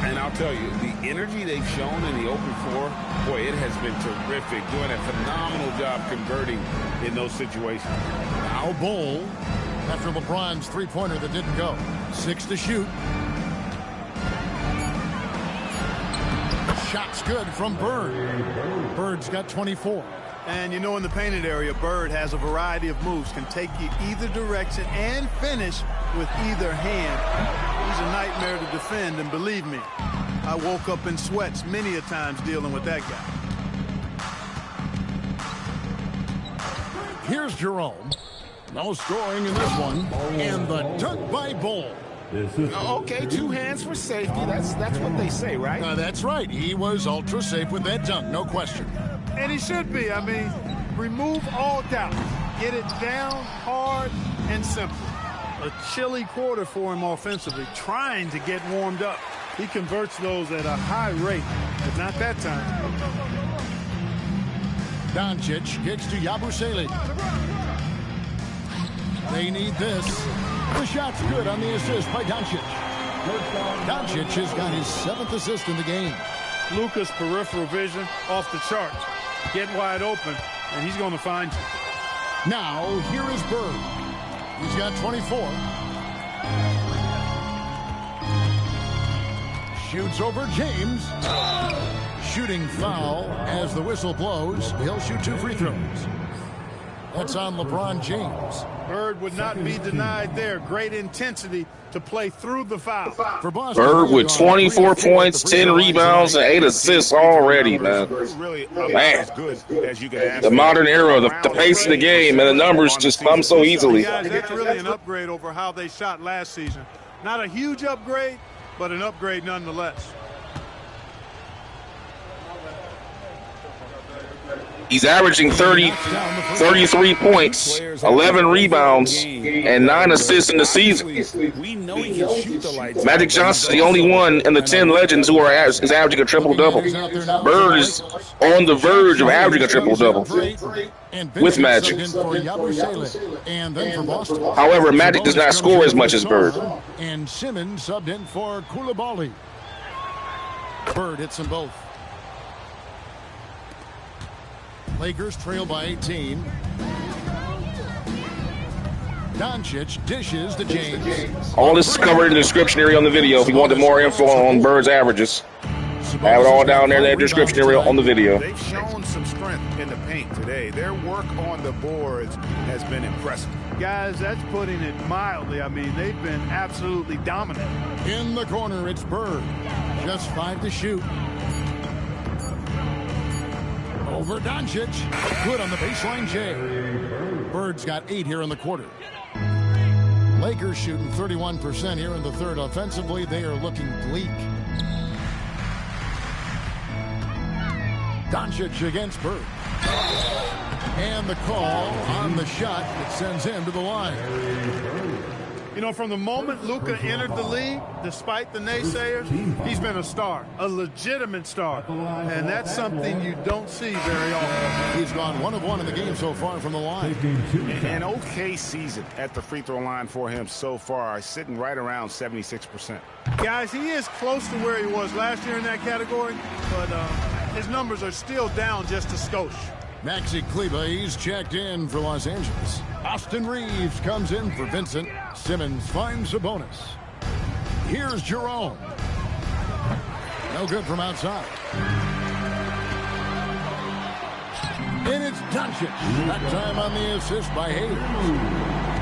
And I'll tell you, the energy they've shown in the open floor, boy, it has been terrific. Doing a phenomenal job converting in those situations. Now Bol, after LeBron's three-pointer that didn't go. 6 to shoot. Shot's good from Bird. Bird's got 24. And you know, in the painted area, Bird has a variety of moves, can take you either direction and finish with either hand. He's a nightmare to defend, and believe me, I woke up in sweats many a times dealing with that guy. Here's Jerome. No scoring in this one. And the dunk by Bol. Okay, 2 hands for safety. That's what they say, right? That's right. He was ultra safe with that dunk, no question. And he should be. I mean, remove all doubt. Get it down hard and simple. A chilly quarter for him offensively, trying to get warmed up. He converts those at a high rate, but not that time. Doncic gets to Yabusele. They need this. The shot's good on the assist by Doncic. Doncic has got his 7th assist in the game. Luka's peripheral vision off the charts. Get wide open, and he's going to find you. Now, here is Bird. He's got 24. Shoots over James. Shooting foul as the whistle blows. He'll shoot 2 free throws. That's on LeBron James. Bird would not be denied there. Great intensity to play through the foul. For Boston, Bird with 24 points, 10 rebounds, and 8 assists already, man. Man, the modern era, the pace of the game, and the numbers just come so easily. Guys, that's really an upgrade over how they shot last season. Not a huge upgrade, but an upgrade nonetheless. He's averaging 33 points, 11 rebounds, and 9 assists in the season. We know he can shoot the lights. Magic Johnson's the only one in the 10 legends who is averaging a triple-double. Bird is on the verge of averaging a triple-double with Magic. However, Magic does not score as much as Bird. And Simmons subbed in for Coulibaly. Bird hits them both. Lakers trail by 18. Doncic dishes to James. All this is covered in the description area on the video. If you wanted more info on Bird's averages, have it all down there in the description area on the video. They've shown some strength in the paint today. Their work on the boards has been impressive. Guys, that's putting it mildly. I mean, they've been absolutely dominant. In the corner, it's Bird. Just 5 to shoot. Over Doncic. Good on the baseline, Jay. Bird's got 8 here in the quarter. Lakers shooting 31% here in the third. Offensively, they are looking bleak. Doncic against Bird. And the call on the shot that sends him to the line. You know, from the moment Luka entered the league, despite the naysayers, he's been a star, a legitimate star. And that's something you don't see very often. He's gone 1 of 1 in the game so far from the line. An okay season at the free throw line for him so far, sitting right around 76%. Guys, he is close to where he was last year in that category, but his numbers are still down just a skosh. Maxi Kleber, he's checked in for Los Angeles. Austin Reeves comes in for Vincent. Simmons finds a bonus. Here's Jerome. No good from outside. And it's Doncic. That time on the assist by Hayes.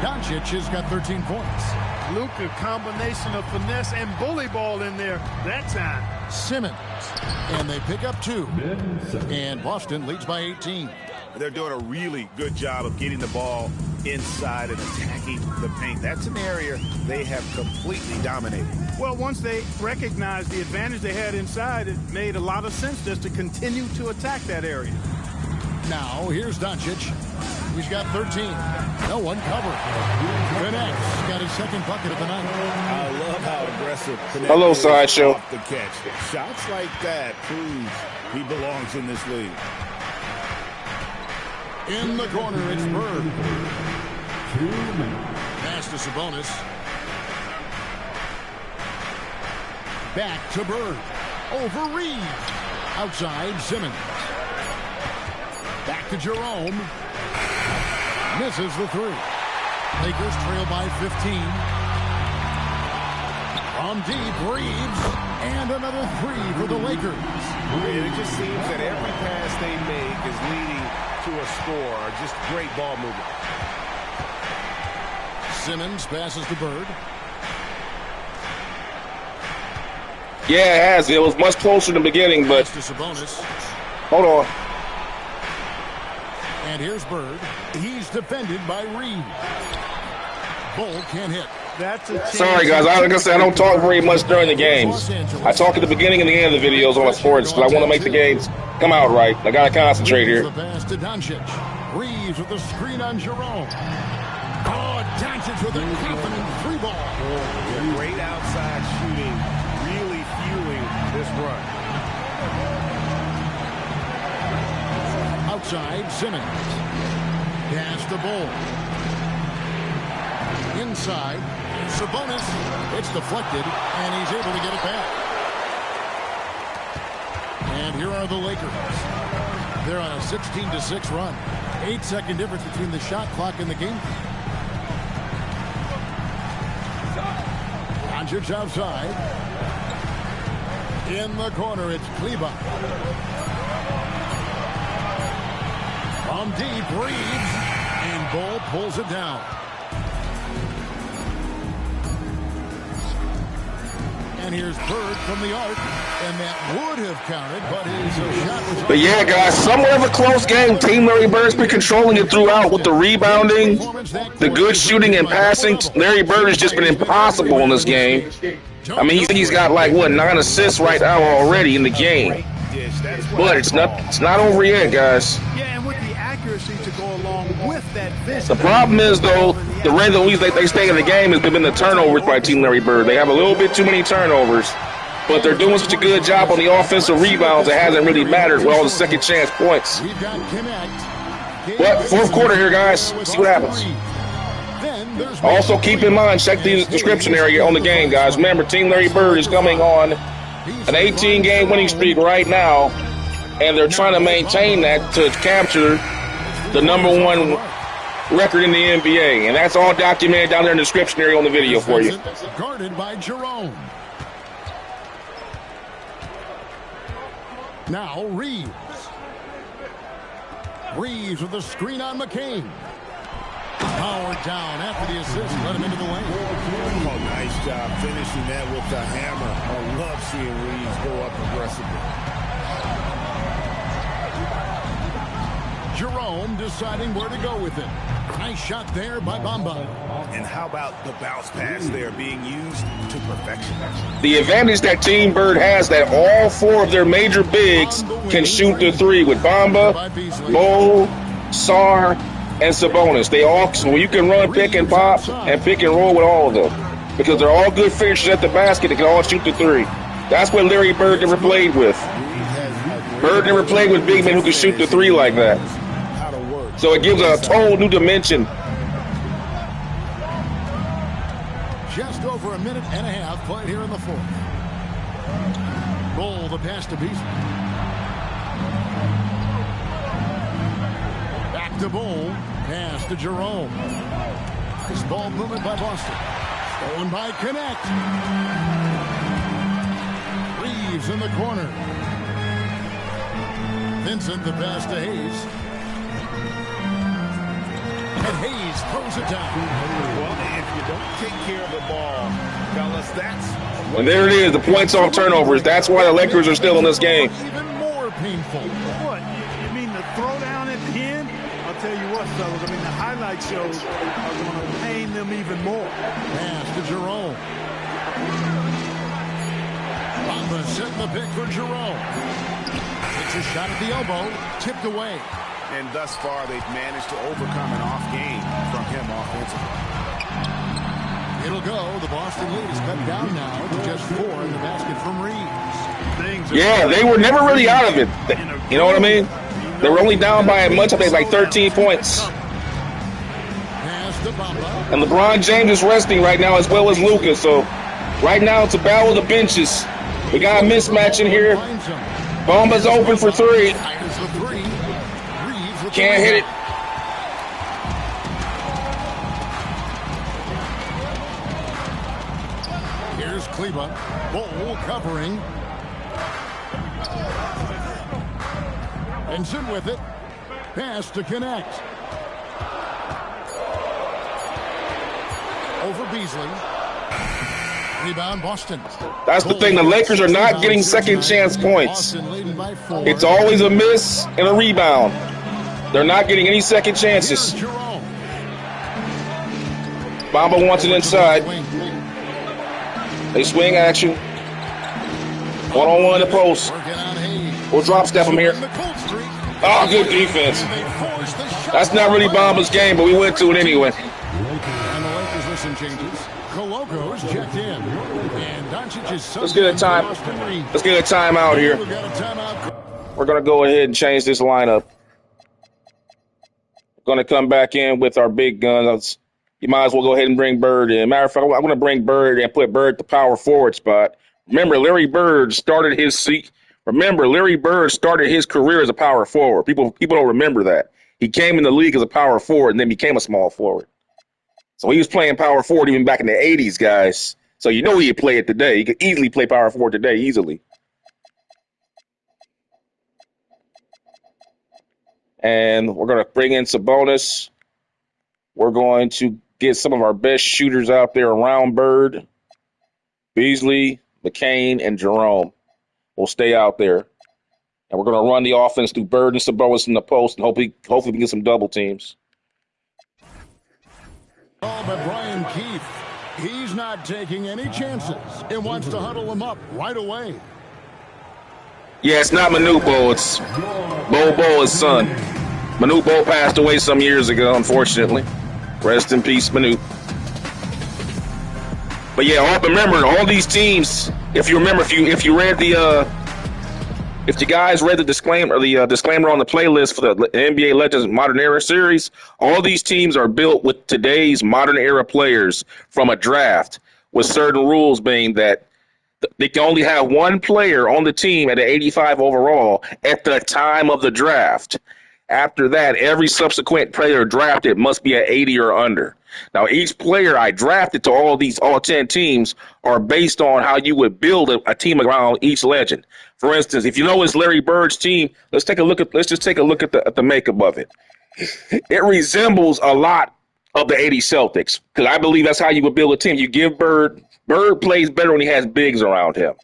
Doncic has got 13 points. Luka, combination of finesse and bully ball in there that time. Simmons. And they pick up 2. And Boston leads by 18. They're doing a really good job of getting the ball inside and attacking the paint. That's an area they have completely dominated. Well, once they recognized the advantage they had inside, it made a lot of sense just to continue to attack that area. Now, here's Doncic. He's got 13. No one covered. Connects. Got his second bucket of the night. I love how aggressive. Hello, Sideshow. Off the catch. Shots like that prove he belongs in this league. In the corner, it's Bird. Pass to Sabonis. Back to Bird. Over Reed. Outside, Simmons. Back to Jerome. Misses the 3. Lakers trail by 15. From deep, Reeves. And another 3 for the Lakers. It just seems that every pass they make is leading to a score. Just great ball movement. Simmons passes to Bird. Yeah, it has. It was much closer in the beginning, but Pass to Sabonis. hold on. And here's Bird. He's defended by Reed. Bull can't hit. That's a chance. Sorry, guys. Like I said, I don't talk very much during the games. I talk at the beginning and the end of the videos on the sports because I want to make the games come out right. I got to concentrate here. The pass to Doncic. Reeves with the screen on Jerome. Oh, Doncic with a confident 3 ball. Great outside shooting, really fueling this run. Outside, Simmons. Pass to Bull. Inside, Sabonis. It's deflected, and he's able to get it back. And here are the Lakers. They're on a 16-6 run. 8-second difference between the shot clock and the game. Doncic outside. In the corner, it's Kleber. From deep, Reeves. And Bull pulls it down. And here's Bird from the arc, and that would have counted, but his shot was... But yeah, guys, somewhat of a close game. Team Larry Bird's been controlling it throughout with the rebounding, the good shooting and passing. Larry Bird has just been impossible in this game. I mean, he's got like, what, 9 assists right now already in the game. But it's not over yet, guys. Yeah, and that vision. The problem is, though, the reason they stay in the game has been the turnovers by Team Larry Bird. They have a little bit too many turnovers, but they're doing such a good job on the offensive rebounds, it hasn't really mattered with all the second chance points. But fourth quarter here, guys. See what happens. Also, keep in mind, check the description area on the game, guys. Remember, Team Larry Bird is coming on an 18-game winning streak right now, and they're trying to maintain that to capture the #1 record in the NBA. And that's all documented down there in the description area on the video for you. Guarded by Jerome. Now Reeves. Reeves with the screen on McCain. Powered down after the assist. Let him into the lane. Oh, nice job finishing that with the hammer. I love seeing Reeves go up aggressively. Jerome deciding where to go with it. Nice shot there by Bamba. And how about the bounce pass there being used to perfection? The advantage that Team Bird has that all four of their major bigs can shoot the three with Bamba, Bo, Sar, and Sabonis. They all, so you can run pick and pop and pick and roll with all of them because they're all good finishers at the basket. They can all shoot the three. That's what Larry Bird never played with. Bird never played with big men who can shoot the three like that. So it gives a total new dimension. Just over a minute and a half played here in the fourth. Roll the pass to Beasley. Back to Bull. Pass to Jerome. Nice ball movement by Boston. Stolen by Connect. Reeves in the corner. Vincent the pass to Hayes. And Hayes throws it down. Well, if you don't take care of the ball, fellas, that's... And there it is, the points off turnovers. That's why the Lakers are still in this game. Even more painful. What? You mean the throwdown at the end? I'll tell you what, fellas. I mean, the highlight shows are going to pain them even more. Pass to Jerome. Bamba setting the pick for Jerome. Takes a shot at the elbow. Tipped away. And thus far, they've managed to overcome an off game from him offensively. It'll go. The Boston lead is cut down now to just 4 in the basket from Reeves. Yeah, they were never really out of it. You know what I mean? They were only down by a much, I think, like 13 points. And LeBron James is resting right now as well as Luka. So right now it's a battle of the benches. We got a mismatch in here. Bamba's open for 3. Can't hit it. Here's Kleba. Bull covering. Benson with it. Pass to Connect. Over Beasley. Rebound Boston. That's the thing. The Lakers are not getting second chance points. It's always a miss and a rebound. They're not getting any second chances. Bamba wants it inside. They swing action. One-on-one in the post. We'll drop step him here. Oh, good defense. That's not really Bamba's game, but we went to it anyway. And the Lakers with some changes. Coloco's checked in. And Doncic is Let's get a time. Let's get a timeout here. We're going to go ahead and change this lineup. Going to come back in with our big guns. You might as well go ahead and bring Bird in. Matter of fact, I'm going to bring Bird and put Bird at the power forward spot. Remember, Larry Bird started his career as a power forward. People don't remember that. He came in the league as a power forward and then became a small forward. So he was playing power forward even back in the 80s, guys. So you know he could play it today. He could easily play power forward today, easily. And we're going to bring in Sabonis. We're going to get some of our best shooters out there around Bird. Beasley, McCain, and Jerome will stay out there. And we're going to run the offense through Bird and Sabonis in the post, and hopefully we can get some double teams. Oh, but Brian Keefe, he's not taking any chances and wants to huddle him up right away. Yeah, it's not Manu Bo, it's Bo, his son. Manute Bol passed away some years ago, unfortunately. Rest in peace, Manute. But yeah, remember all these teams. If you remember, if you read the if you guys read the disclaimer on the playlist for the NBA Legends Modern Era series, all these teams are built with today's modern era players from a draft, with certain rules being that they can only have one player on the team at an 85 overall at the time of the draft. After that, every subsequent player drafted must be at 80 or under. Now, each player I drafted to all 10 teams are based on how you would build a team around each legend. For instance, if you know it's Larry Bird's team, let's just take a look at the makeup of it. It resembles a lot of the 80 Celtics, because I believe that's how you would build a team. You give Bird plays better when he has bigs around him.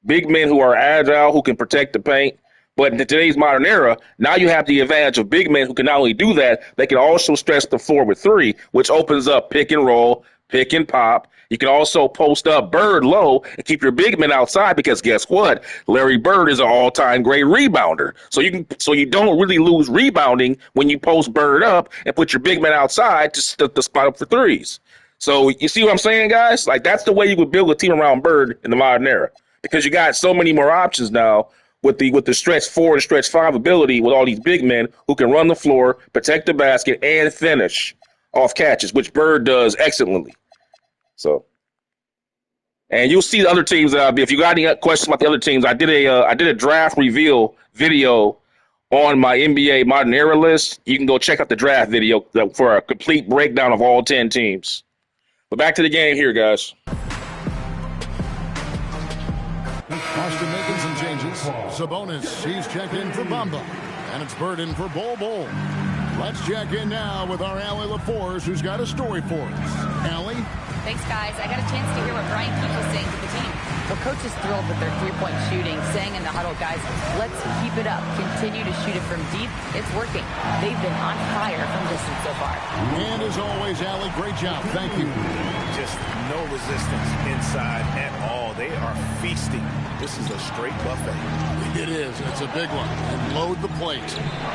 Big men who are agile, who can protect the paint. But in today's modern era, now you have the advantage of big men who can not only do that, they can also stretch the floor with three, which opens up pick and roll, pick and pop. You can also post up Bird low and keep your big men outside, because guess what? Larry Bird is an all-time great rebounder. So you don't really lose rebounding when you post Bird up and put your big men outside to spot up for threes. So you see what I'm saying, guys? Like, that's the way you would build a team around Bird in the modern era, because you got so many more options now with the stretch 4 and stretch 5 ability, with all these big men who can run the floor, protect the basket, and finish off catches, which Bird does excellently. So, and you'll see the other teams. If you got any questions about the other teams, I did a draft reveal video on my NBA Modern Era list. You can go check out the draft video for a complete breakdown of all 10 teams. But back to the game here, guys. Boston making some changes. Sabonis, he's checked in for Bamba. And it's Bird in for Bol. Let's check in now with our Allie LaForce, who's got a story for us. Allie? Thanks, guys. I got a chance to hear what Brian Keefe was saying to the team. Well, coach is thrilled with their three-point shooting, saying in the huddle, guys, let's keep it up. Continue to shoot it from deep. It's working. They've been on fire from distance so far. And as always, Allie, great job. Thank you. Just no resistance inside at all. They are feasting. This is a straight buffet. It is. It's a big one. And load the plate.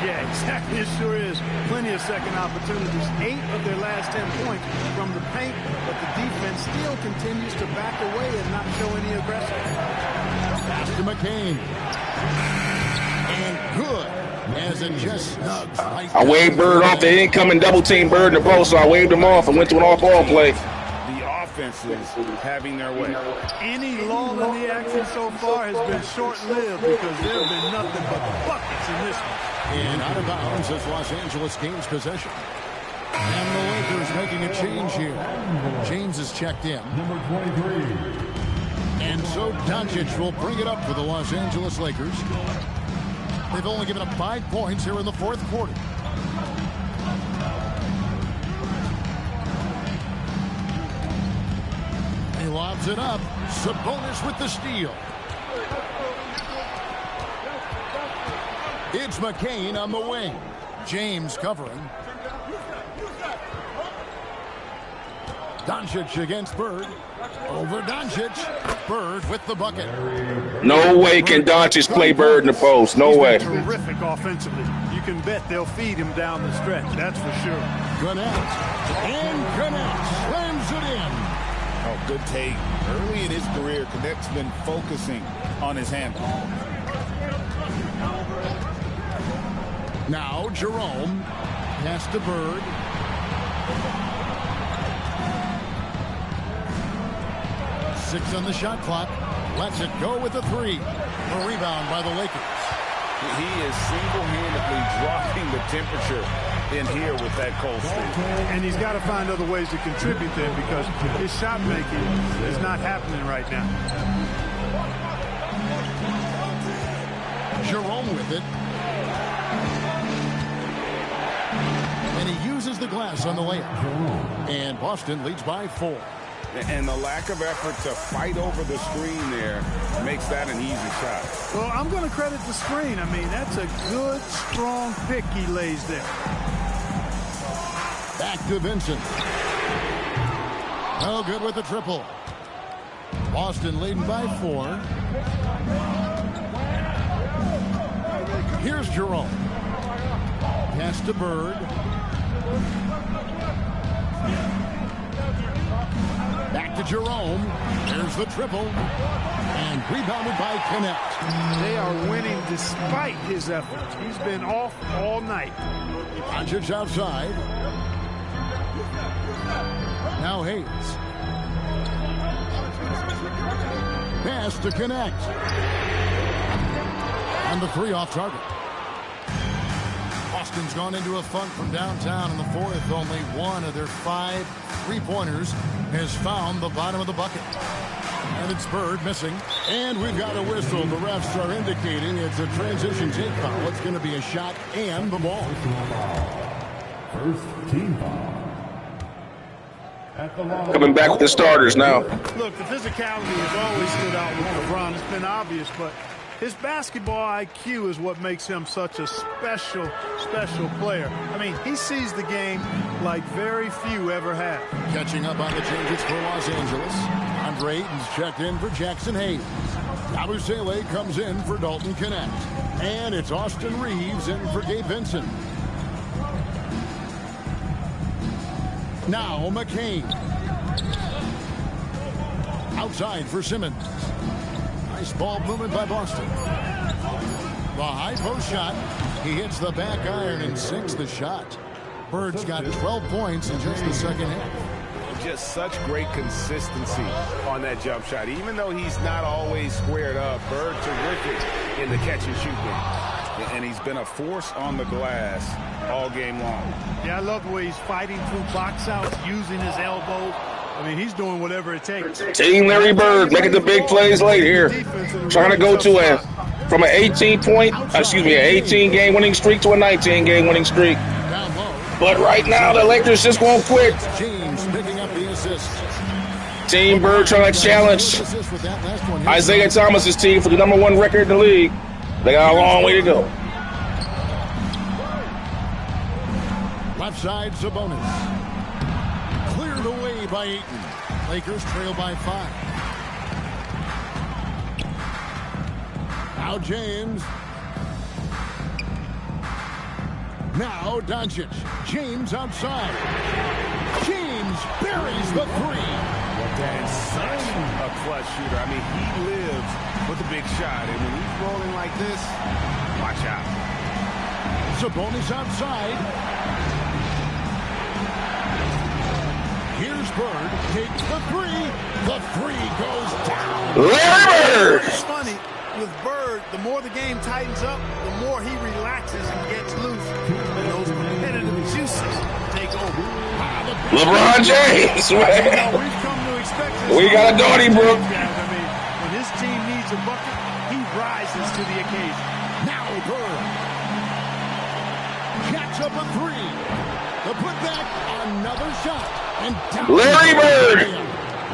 Yeah, exactly. It sure is. Plenty of second opportunities. 8 of their last 10 points from the paint, but the defense still continues to back away and not show any aggression. Pass to McCain. And good. As it just snugs. Right, I waved Bird off. They didn't come and double team Bird in the post, so I waved him off and went to an off-ball play. Offenses having their way. Any lull in the action so far has been short-lived, because there have been nothing but buckets in this one. And out of bounds as Los Angeles gains possession. And the Lakers making a change here. James is checked in. Number 23. And so Doncic will bring it up for the Los Angeles Lakers. They've only given up 5 points here in the fourth quarter. He lobs it up. Sabonis with the steal. It's McCain on the wing. James covering. Doncic against Bird. Over Doncic. Bird with the bucket. No way can Doncic play Bird in the post. No way. Terrific offensively. You can bet they'll feed him down the stretch. That's for sure. Gannett. And Gannett slams it in. Oh, good take. Early in his career, Gannett's been focusing on his handle. Now Jerome. Pass to Bird. Six on the shot clock. Lets it go with a 3. A rebound by the Lakers. He is single-handedly dropping the temperature in here with that cold streak. And he's got to find other ways to contribute to it, because his shot making is not happening right now. Jerome with it. And he uses the glass on the layup. And Boston leads by 4. And the lack of effort to fight over the screen there makes that an easy shot. Well, I'm going to credit the screen. I mean, that's a good, strong pick he lays there. Back to Vincent. No good with the triple. Boston leading by 4. Here's Jerome. Pass to Bird. Back to Jerome. There's the triple. And rebounded by Connect. They are winning despite his efforts. He's been off all night. Doncic outside. Now Hayes. Pass to Connect. And the three off target. Boston's gone into a funk from downtown in the fourth. Only one of their 5 3-pointers has found the bottom of the bucket. And it's Bird missing. And we've got a whistle. The refs are indicating it's a transition take foul. It's going to be a shot and the ball. First team foul. At the line. Coming back with the starters now. Look, the physicality has always stood out with LeBron. It's been obvious, but his basketball IQ is what makes him such a special player. I mean, he sees the game like very few ever have. Catching up on the changes for Los Angeles. Andre Ayton's checked in for Jackson Hayes. Abusele comes in for Dalton Connect. And it's Austin Reeves in for Gabe Vincent. Now McCain. Outside for Simmons. Nice ball movement by Boston. The high post shot. He hits the back iron and sinks the shot. Bird's got 12 points in just the second half. Just such great consistency on that jump shot. Even though he's not always squared up, Bird terrific in the catch and shoot game. And he's been a force on the glass all game long. Yeah, I love the way he's fighting through box outs, using his elbows. I mean, he's doing whatever it takes. Team Larry Bird making the big plays late here. Trying to go to from an 18-game winning streak to a 19-game winning streak. But right now, the Lakers just won't quit. James picking up the assist. Team Bird trying to challenge Isaiah Thomas's team for the #1 record in the league. They got a long way to go. Left side, Sabonis. Cleared away by Ayton. Lakers trail by 5. Now James. Now Doncic. James outside. James buries the 3. And such a clutch shooter. I mean, he lives with a big shot. And when he's rolling like this, watch out. Sabonis outside. Here's Bird. Takes the 3. The 3 goes down. Larry Bird! It's funny. With Bird, the more the game tightens up, the more he relaxes and gets loose. And those competitive juices take over. LeBron James, man. We've come to expect this. We got a Donnybrook. I mean, when his team needs a bucket, he rises to the occasion. Now Bird. Jacks up a 3. The putback, another shot. And down Larry Bird.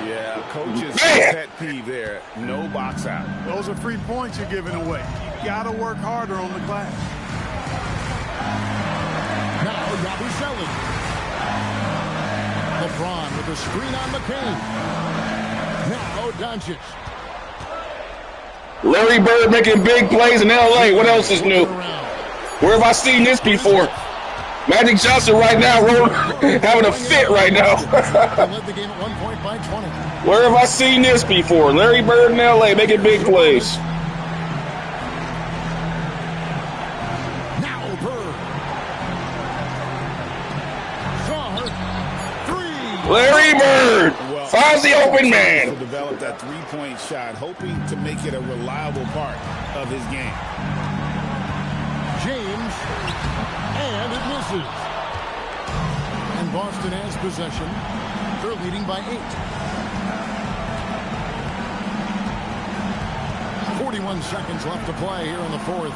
Yeah, coach's pet peeve there. No box out. Those are 3 points you're giving away. You got to work harder on the glass. Now Yabusele. LeBron with a screen on McCain. Now Doncic. Larry Bird making big plays in L.A. What else is new? Where have I seen this before? Magic Johnson right now having a fit right now. Led the game at 1 point by 20. Where have I seen this before? Larry Bird in L.A. making big plays. Now Bird. Shaw. 3. Larry Bird finds the open man. To develop that 3-point shot, hoping to make it a reliable part of his game. James. And it misses. And Boston has possession. They're leading by 8. 41 seconds left to play here in the fourth.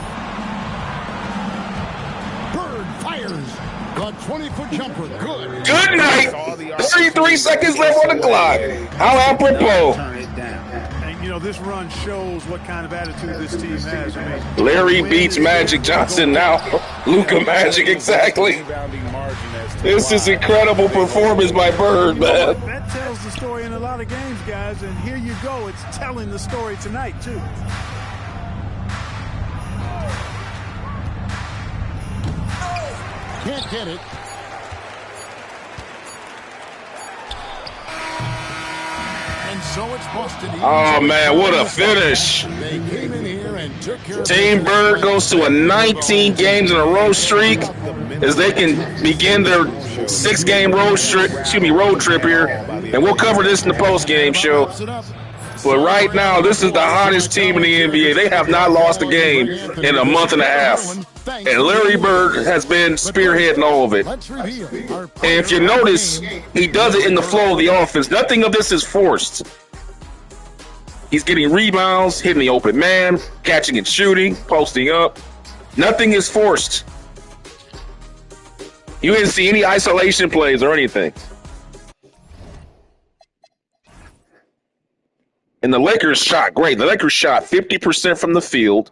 Bird fires. The 20-foot jumper. Good. Good night. 33 seconds left on the clock. How apropos. Turn it down. And, you know, this run shows what kind of attitude this team has. I mean, Larry beats Magic Johnson now. Luka Magic, exactly. This is incredible performance by Bird, man. that tells the story in a lot of games, guys. And here you go. It's telling the story tonight, too. Can't get it. And so it's Boston. Oh, man, what a finish. They came in here and took care of Team Bird goes to a 19 games in a row streak as they can begin their 6-game road trip here. And we'll cover this in the post-game show. But right now, this is the hottest team in the NBA. They have not lost a game in a month and a half. And Larry Bird has been spearheading all of it. And if you notice, he does it in the flow of the offense. Nothing of this is forced. He's getting rebounds, hitting the open man, catching and shooting, posting up. Nothing is forced. You didn't see any isolation plays or anything. And the Lakers shot great. The Lakers shot 50% from the field.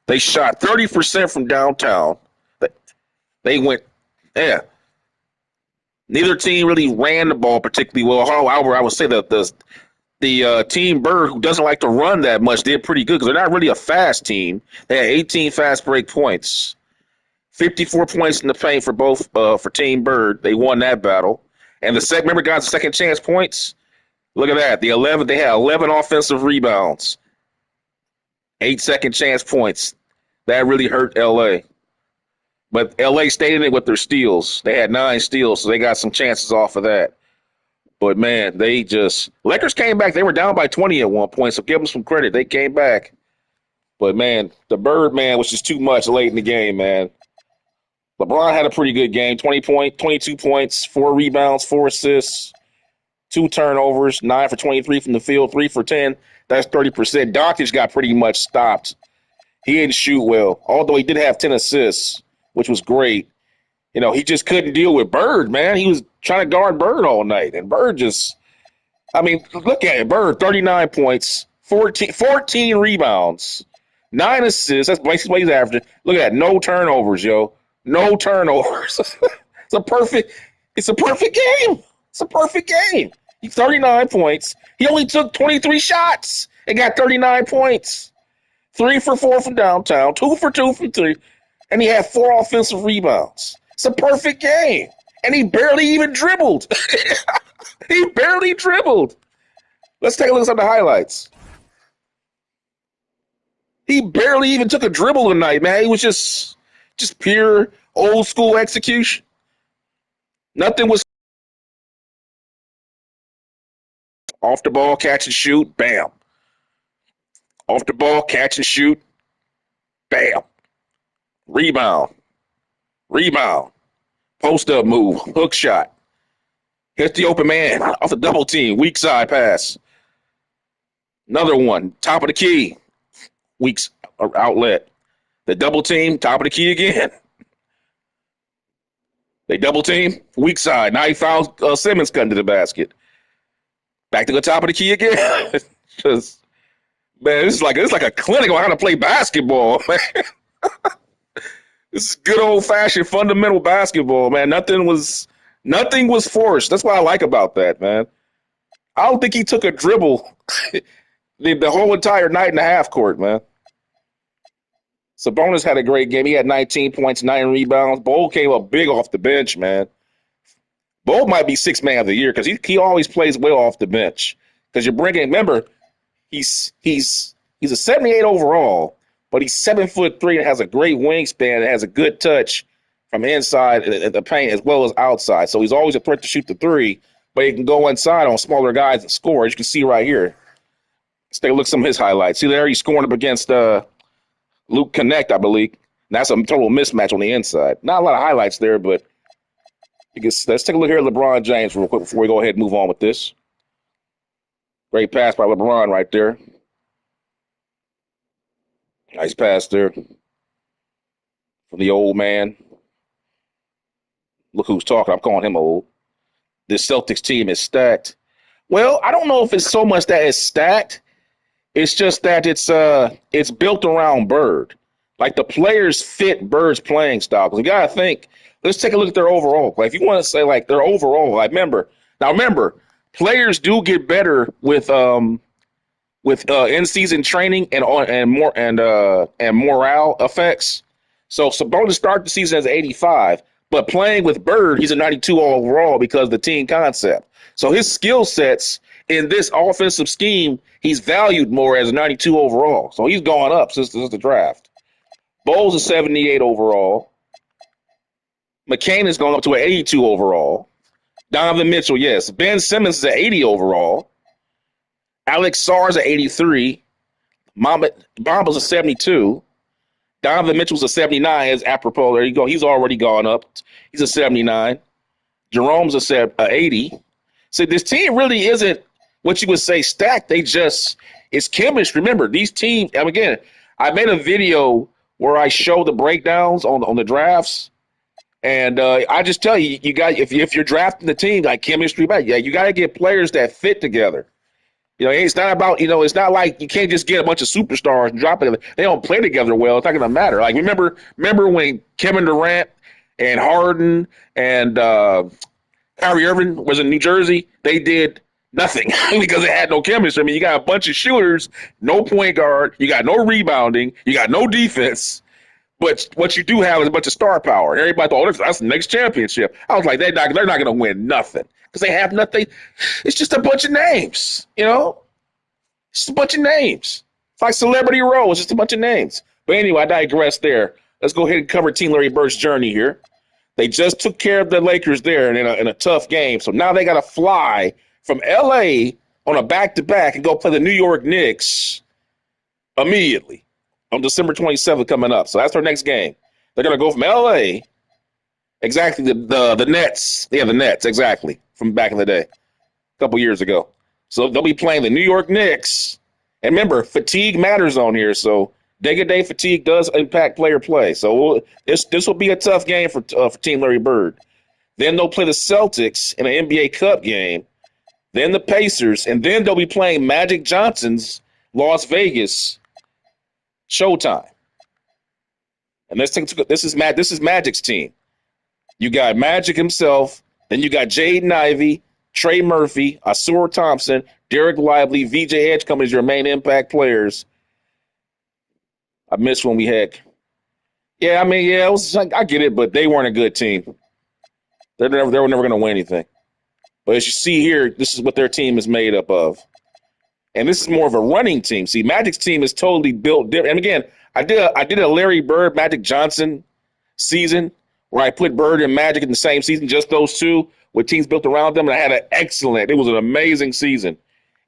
They shot 30% from downtown. They went, yeah. Neither team really ran the ball particularly well. However, I would say that the Team Bird, who doesn't like to run that much, did pretty good because they're not really a fast team. They had 18 fast break points. 54 points in the paint for both for Team Bird. They won that battle. And remember, guys, the second chance points? Look at that. They had 11 offensive rebounds. 8 second chance points. That really hurt L.A. But L.A. stayed in it with their steals. They had 9 steals, so they got some chances off of that. But, man, Lakers came back. They were down by 20 at one point, so give them some credit. They came back. But, man, the Bird, man, was just too much late in the game, man. LeBron had a pretty good game, 22 points, 4 rebounds, 4 assists, 2 turnovers, 9 for 23 from the field, 3 for 10. That's 30%. Doncic got pretty much stopped. He didn't shoot well, although he did have 10 assists, which was great. You know, he just couldn't deal with Bird, man. He was trying to guard Bird all night, and Bird look at it. Bird, 39 points, 14 rebounds, 9 assists. That's basically what he's averaging. Look at that, no turnovers, yo. No turnovers. It's a perfect game. It's a perfect game. He's 39 points. He only took 23 shots and got 39 points. 3 for 4 from downtown, 2 for 2 from 3, and he had 4 offensive rebounds. It's a perfect game. And he barely even dribbled. He barely dribbled. Let's take a look at the highlights. He barely even took a dribble tonight, man. He was just pure old school execution. Nothing was off the ball, catch and shoot, bam. Off the ball, catch and shoot, bam. Rebound. Post up move, hook shot. Hit the open man off the double team, weak side pass. Another one, top of the key, weak outlet. The double team, top of the key again. They double team, weak side. Now he found Simmons cutting to the basket. Back to the top of the key again. Just, man, it's like a clinic on how to play basketball, man. This is good old fashioned fundamental basketball, man. Nothing was forced. That's what I like about that, man. I don't think he took a dribble the whole entire night in the half court, man. Sabonis had a great game. He had 19 points, 9 rebounds. Bol came up big off the bench, man. Bol might be 6th man of the year because he always plays well off the bench. Because you're remember, he's a 78 overall, but he's 7'3" and has a great wingspan and has a good touch from inside the paint as well as outside. So he's always a threat to shoot the 3, but he can go inside on smaller guys and score, as you can see right here. Let's take a look at some of his highlights. See there, he's scoring up against Luke Connect, I believe. And that's a total mismatch on the inside. Not a lot of highlights there, but let's take a look here at LeBron James real quick before we go ahead and move on with this. Great pass by LeBron right there. Nice pass there from the old man. Look who's talking. I'm calling him old. This Celtics team is stacked. Well, I don't know if it's so much that it's stacked. It's just that it's built around Bird. Like the players fit Bird's playing style. Because you got to think, let's take a look at their overall play. If you want to say like their overall, like remember, players do get better with in-season training and morale effects. So Sabonis started the season as 85, But playing with Bird, he's a 92 overall because of the team concept. So his skill sets in this offensive scheme, he's valued more as a 92 overall. So he's gone up since the draft. Bowles is 78 overall. McCain has gone up to an 82 overall. Donovan Mitchell, yes. Ben Simmons is an 80 overall. Alex Sarr's at 83. Bomba's a 72. Donovan Mitchell's a 79. As apropos, there you go. He's already gone up. He's a 79. Jerome's a 80. So this team really isn't what you would say stacked. It's chemistry. Remember, these teams, and again, I made a video where I show the breakdowns on the drafts. And I just tell you, you got if you're drafting the team like chemistry, you got to get players that fit together. It's not about it's not like you can't just get a bunch of superstars and drop it. They don't play together well. It's not going to matter. Like remember when Kevin Durant and Harden and Kyrie Irving was in New Jersey? They did nothing because they had no chemistry. I mean, you got a bunch of shooters, no point guard, you got no rebounding, you got no defense. But what you do have is a bunch of star power. And everybody thought, that's the next championship. I was like, they're not going to win nothing because they have nothing. It's just a bunch of names, It's just a bunch of names. It's like Celebrity Row. It's just a bunch of names. But anyway, I digress there. Let's go ahead and cover Team Larry Bird's journey here. They just took care of the Lakers there in a tough game. So now they got to fly from L.A. on a back-to-back and go play the New York Knicks immediately. On December 27th coming up. So that's their next game. They're going to go from L.A. Exactly, the Nets. Yeah, the Nets, exactly, from back in the day, a couple years ago. So they'll be playing the New York Knicks. And remember, fatigue matters on here. So day-to-day fatigue does impact player play. So this will be a tough game for Team Larry Bird. Then they'll play the Celtics in an NBA Cup game. Then the Pacers. And then they'll be playing Magic Johnson's Las Vegas Showtime. And this is Magic's team. You got Magic himself, then you got Jaden Ivey, Trey Murphy, Asur Thompson, Derek Lively, VJ Edgecombe as your main impact players. I missed when we had. Yeah, I mean, it was like, I get it, but they weren't a good team. They were never going to win anything. But as you see here, this is what their team is made up of. And this is more of a running team. See, Magic's team is totally built different. And again, I did a Larry Bird, Magic Johnson season where I put Bird and Magic in the same season, just those two, with teams built around them. And I had it was an amazing season.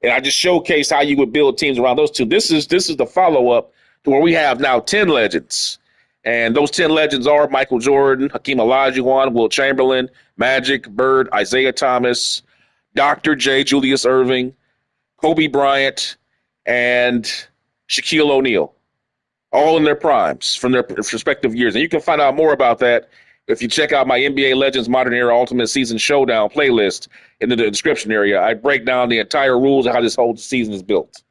And I just showcased how you would build teams around those two. This is the follow-up to where we have now 10 legends. And those 10 legends are Michael Jordan, Hakeem Olajuwon, Wilt Chamberlain, Magic, Bird, Isaiah Thomas, Dr. J, Julius Erving, Kobe Bryant, and Shaquille O'Neal, all in their primes from their respective years. And you can find out more about that if you check out my NBA Legends Modern Era Ultimate Season Showdown playlist in the description area. I break down the entire rules of how this whole season is built.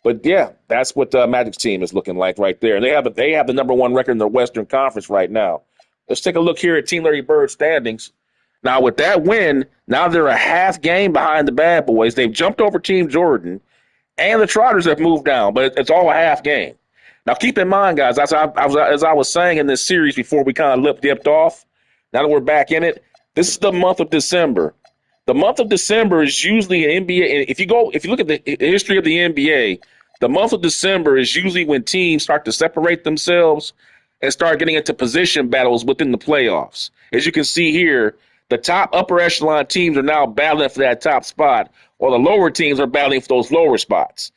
But, yeah, that's what Magic's team is looking like right there. And they have the number one record in the Western Conference right now. Let's take a look here at Team Larry Bird standings. Now, with that win, now they're a half game behind the Bad Boys. They've jumped over Team Jordan, and the Trotters have moved down, but it's all a half game. Now, keep in mind, guys, as I was saying in this series before we kind of dipped off, now that we're back in it, this is the month of December. The month of December is usually an NBA. If you look at the history of the NBA, the month of December is usually when teams start to separate themselves and start getting into position battles within the playoffs. As you can see here, the top upper echelon teams are now battling for that top spot, while the lower teams are battling for those lower spots.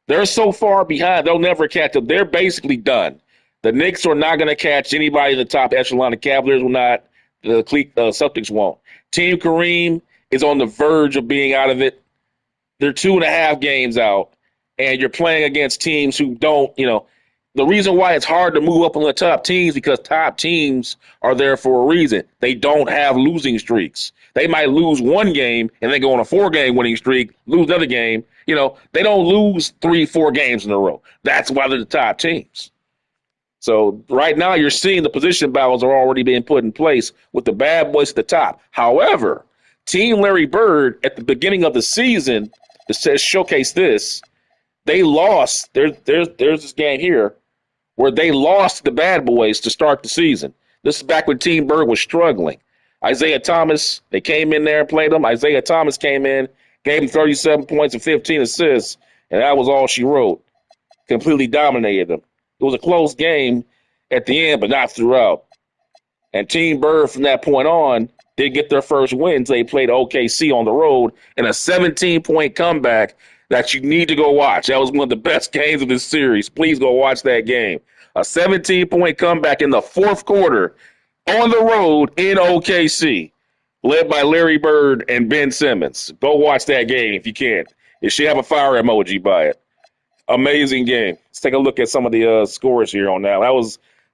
They're so far behind, they'll never catch them. They're basically done. The Knicks are not going to catch anybody in the top echelon. The Cavaliers will not. The Celtics won't. Team Kareem is on the verge of being out of it. They're 2.5 games out, and you're playing against teams who don't, the reason why it's hard to move up on the top teams because top teams are there for a reason. They don't have losing streaks. They might lose one game and then go on a 4-game winning streak, lose another game. They don't lose 3-4 games in a row. That's why they're the top teams. So right now you're seeing the position battles are already being put in place with the Bad Boys at the top. However, Team Larry Bird at the beginning of the season, to showcase this, they lost. There's this game here where they lost the Bad Boys to start the season. This is back when Team Bird was struggling. Isaiah Thomas, they came in there and played him. Isaiah Thomas came in, gave him 37 points and 15 assists, and that was all she wrote. Completely dominated them. It was a close game at the end, but not throughout. And Team Bird, from that point on, did get their first wins. They played OKC on the road in a 17-point comeback that you need to go watch. That was one of the best games of this series. Please go watch that game. A 17-point comeback in the fourth quarter on the road in OKC, led by Larry Bird and Ben Simmons. Go watch that game if you can. It should have a fire emoji by it. Amazing game. Let's take a look at some of the scores here on that.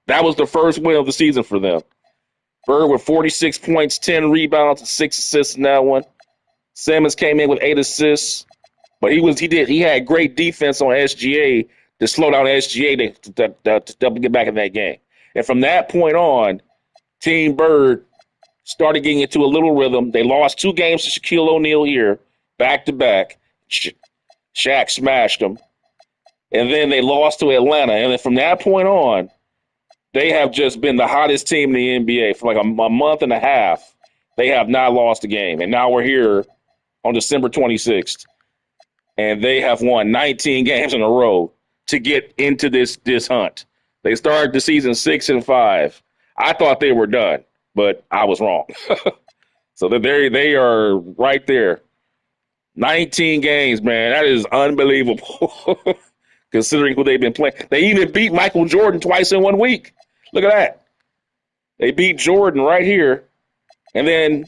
That was the first win of the season for them. Bird with 46 points, 10 rebounds, and 6 assists in that one. Simmons came in with 8 assists, but he had great defense on SGA to slow down SGA to get back in that game. And from that point on, Team Bird started getting into a little rhythm. They lost 2 games to Shaquille O'Neal here, back to back. Shaq smashed them. And then they lost to Atlanta. And then from that point on, they have just been the hottest team in the NBA for like a month and a half. They have not lost a game. And now we're here on December 26th. And they have won 19 games in a row to get into this hunt. They started the season 6-5. I thought they were done, but I was wrong. So they are right there. 19 games, man. That is unbelievable. Considering who they've been playing. They even beat Michael Jordan twice in 1 week. Look at that. They beat Jordan right here and then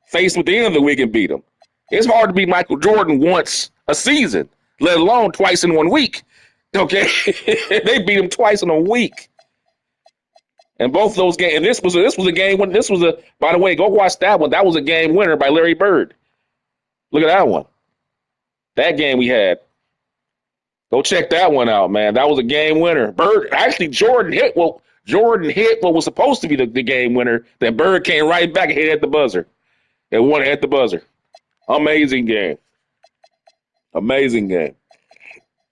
faced with the end of the week and beat him. It's hard to beat Michael Jordan once a season, let alone twice in 1 week. Okay? They beat him twice in a week. And both those games, and this was a game when by the way, go watch that one. That was a game winner by Larry Bird. Look at that one. That game we had. Go check that one out, man. That was a game winner. Jordan hit what was supposed to be the game winner. Then Bird came right back and hit at the buzzer. And won at the buzzer. Amazing game. Amazing game.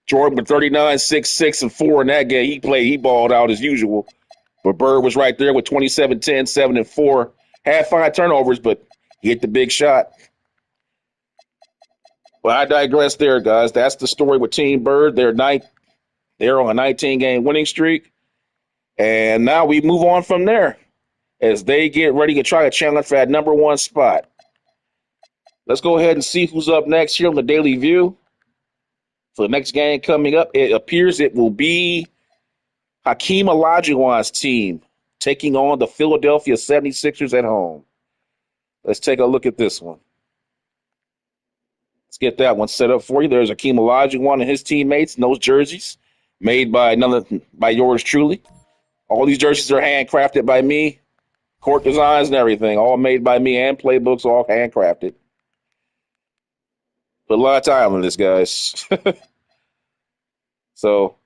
Jordan with 39, 6, 6, and 4 in that game. He balled out as usual. But Bird was right there with 27, 10, 7, and 4. Had 5 turnovers, but he hit the big shot. Well, I digress there, guys. That's the story with Team Bird. They're on a 19-game winning streak. And now we move on from there as they get ready to try to challenge for that number 1 spot. Let's go ahead and see who's up next here on the Daily View. For the next game coming up, it appears it will be Hakeem Olajuwon's team taking on the Philadelphia 76ers at home. Let's take a look at this one. Let's get that one set up for you. There's Hakeem Olajuwon and his teammates in those jerseys made by yours truly. All these jerseys are handcrafted by me. Court designs and everything, all made by me, and playbooks all handcrafted. Put a lot of time on this, guys. So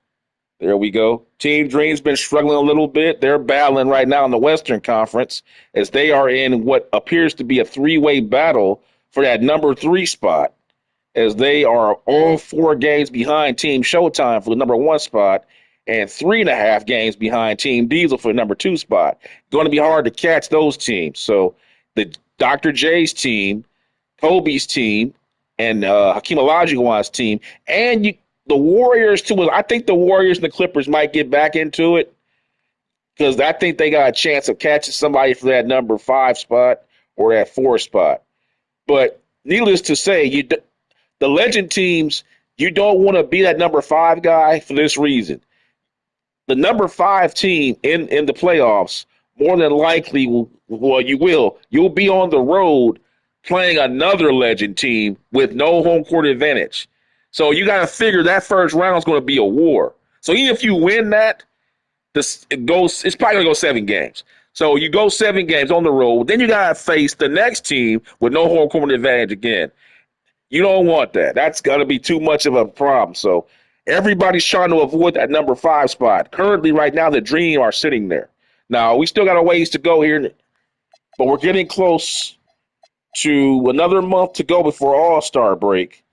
there we go. Team Dream's been struggling a little bit. They're battling right now in the Western Conference as they are in what appears to be a 3-way battle for that number 3 spot, as they are all 4 games behind Team Showtime for the number 1 spot and 3.5 games behind Team Diesel for the number 2 spot. Going to be hard to catch those teams. So the Dr. J's team, Kobe's team, and Hakeem Olajuwon's team, and the Warriors too. I think the Warriors and the Clippers might get back into it because I think they got a chance of catching somebody for that number 5 spot or that 4 spot. But needless to say, the legend teams, you don't want to be that number 5 guy for this reason. The number 5 team in the playoffs, more than likely, you'll be on the road playing another legend team with no home court advantage. So you got to figure that first round is going to be a war. So even if you win that, it's probably going to go 7 games. So you go 7 games on the road, then you got to face the next team with no home court advantage again. You don't want that. That's going to be too much of a problem. So everybody's trying to avoid that number 5 spot. Currently, right now, the Dream are sitting there. Now, we still got a ways to go here, but we're getting close to another month to go before All-Star break.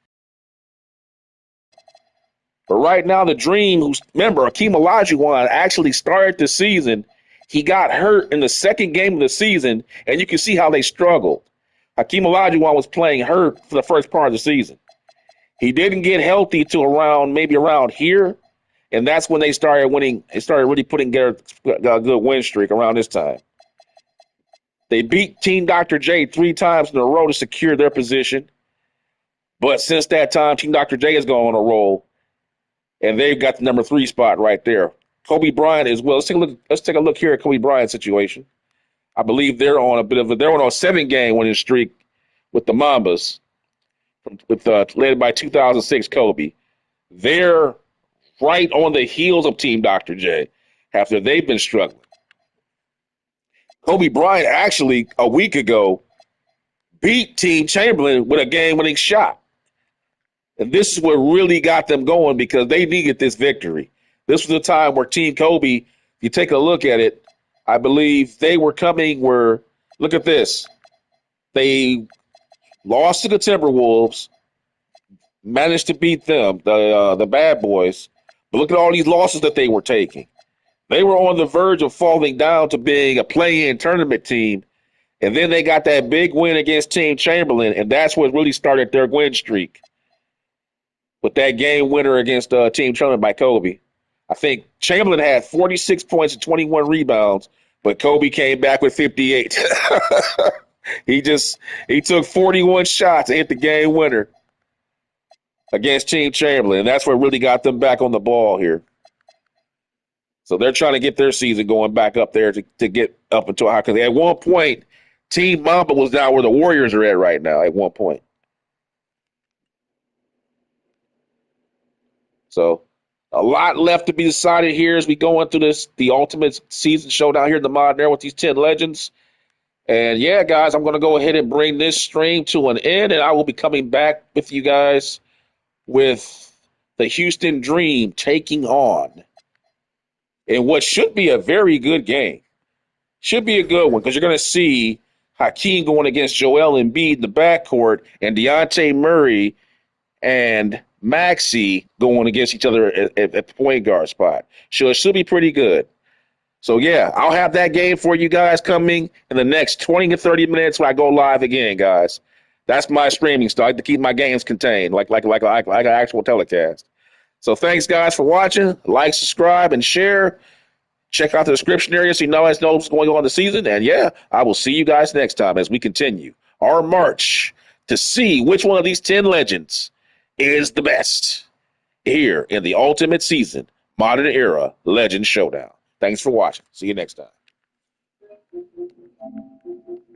But right now, the Dream, remember, Hakeem Olajuwon actually started the season He got hurt in the second game of the season, and you can see how they struggled. Hakeem Olajuwon was playing hurt for the first part of the season. He didn't get healthy till maybe around here, and that's when they started winning. They started really putting together a good win streak around this time. They beat Team Dr. J 3 times in a row to secure their position. But since that time, Team Dr. J has gone on a roll, and they've got the number 3 spot right there. Kobe Bryant as well. Let's take a look here at Kobe Bryant's situation. I believe they're on a 7-game winning streak with the Mambas, led by 2006 Kobe. They're right on the heels of Team Dr. J after they've been struggling. Kobe Bryant actually a week ago beat Team Chamberlain with a game-winning shot. And this is what really got them going because they needed this victory. This was a time where Team Kobe, if you take a look at it, I believe they were look at this. They lost to the Timberwolves, managed to beat them, the bad boys. But look at all these losses that they were taking. They were on the verge of falling down to being a play-in tournament team. And then they got that big win against Team Chamberlain, and that's what really started their win streak. With that game winner against Team Chamberlain by Kobe. I think Chamberlain had 46 points and 21 rebounds, but Kobe came back with 58. He took 41 shots and hit the game winner against Team Chamberlain, and that's what really got them back on the ball here. So they're trying to get their season going back up there to get up into a high. Because at one point, Team Mamba was down where the Warriors are at right now at one point. So a lot left to be decided here as we go into the ultimate season showdown here in the modern era with these 10 legends. And yeah, guys, I'm going to go ahead and bring this stream to an end, and I will be coming back with you guys with the Houston Dream taking on in what should be a very good game. Should be a good one because you're going to see Hakeem going against Joel Embiid in the backcourt and Dejounte Murray and Maxey going against each other at the point guard spot. So it should be pretty good. So, yeah, I'll have that game for you guys coming in the next 20 to 30 minutes when I go live again, guys. That's my streaming style. I like to keep my games contained like an actual telecast. So thanks, guys, for watching. Like, subscribe, and share. Check out the description area so you know what's going on in the season. And, yeah, I will see you guys next time as we continue our march to see which one of these 10 legends is the best here in the Ultimate Season Modern Era Legend Showdown. Thanks for watching. See you next time.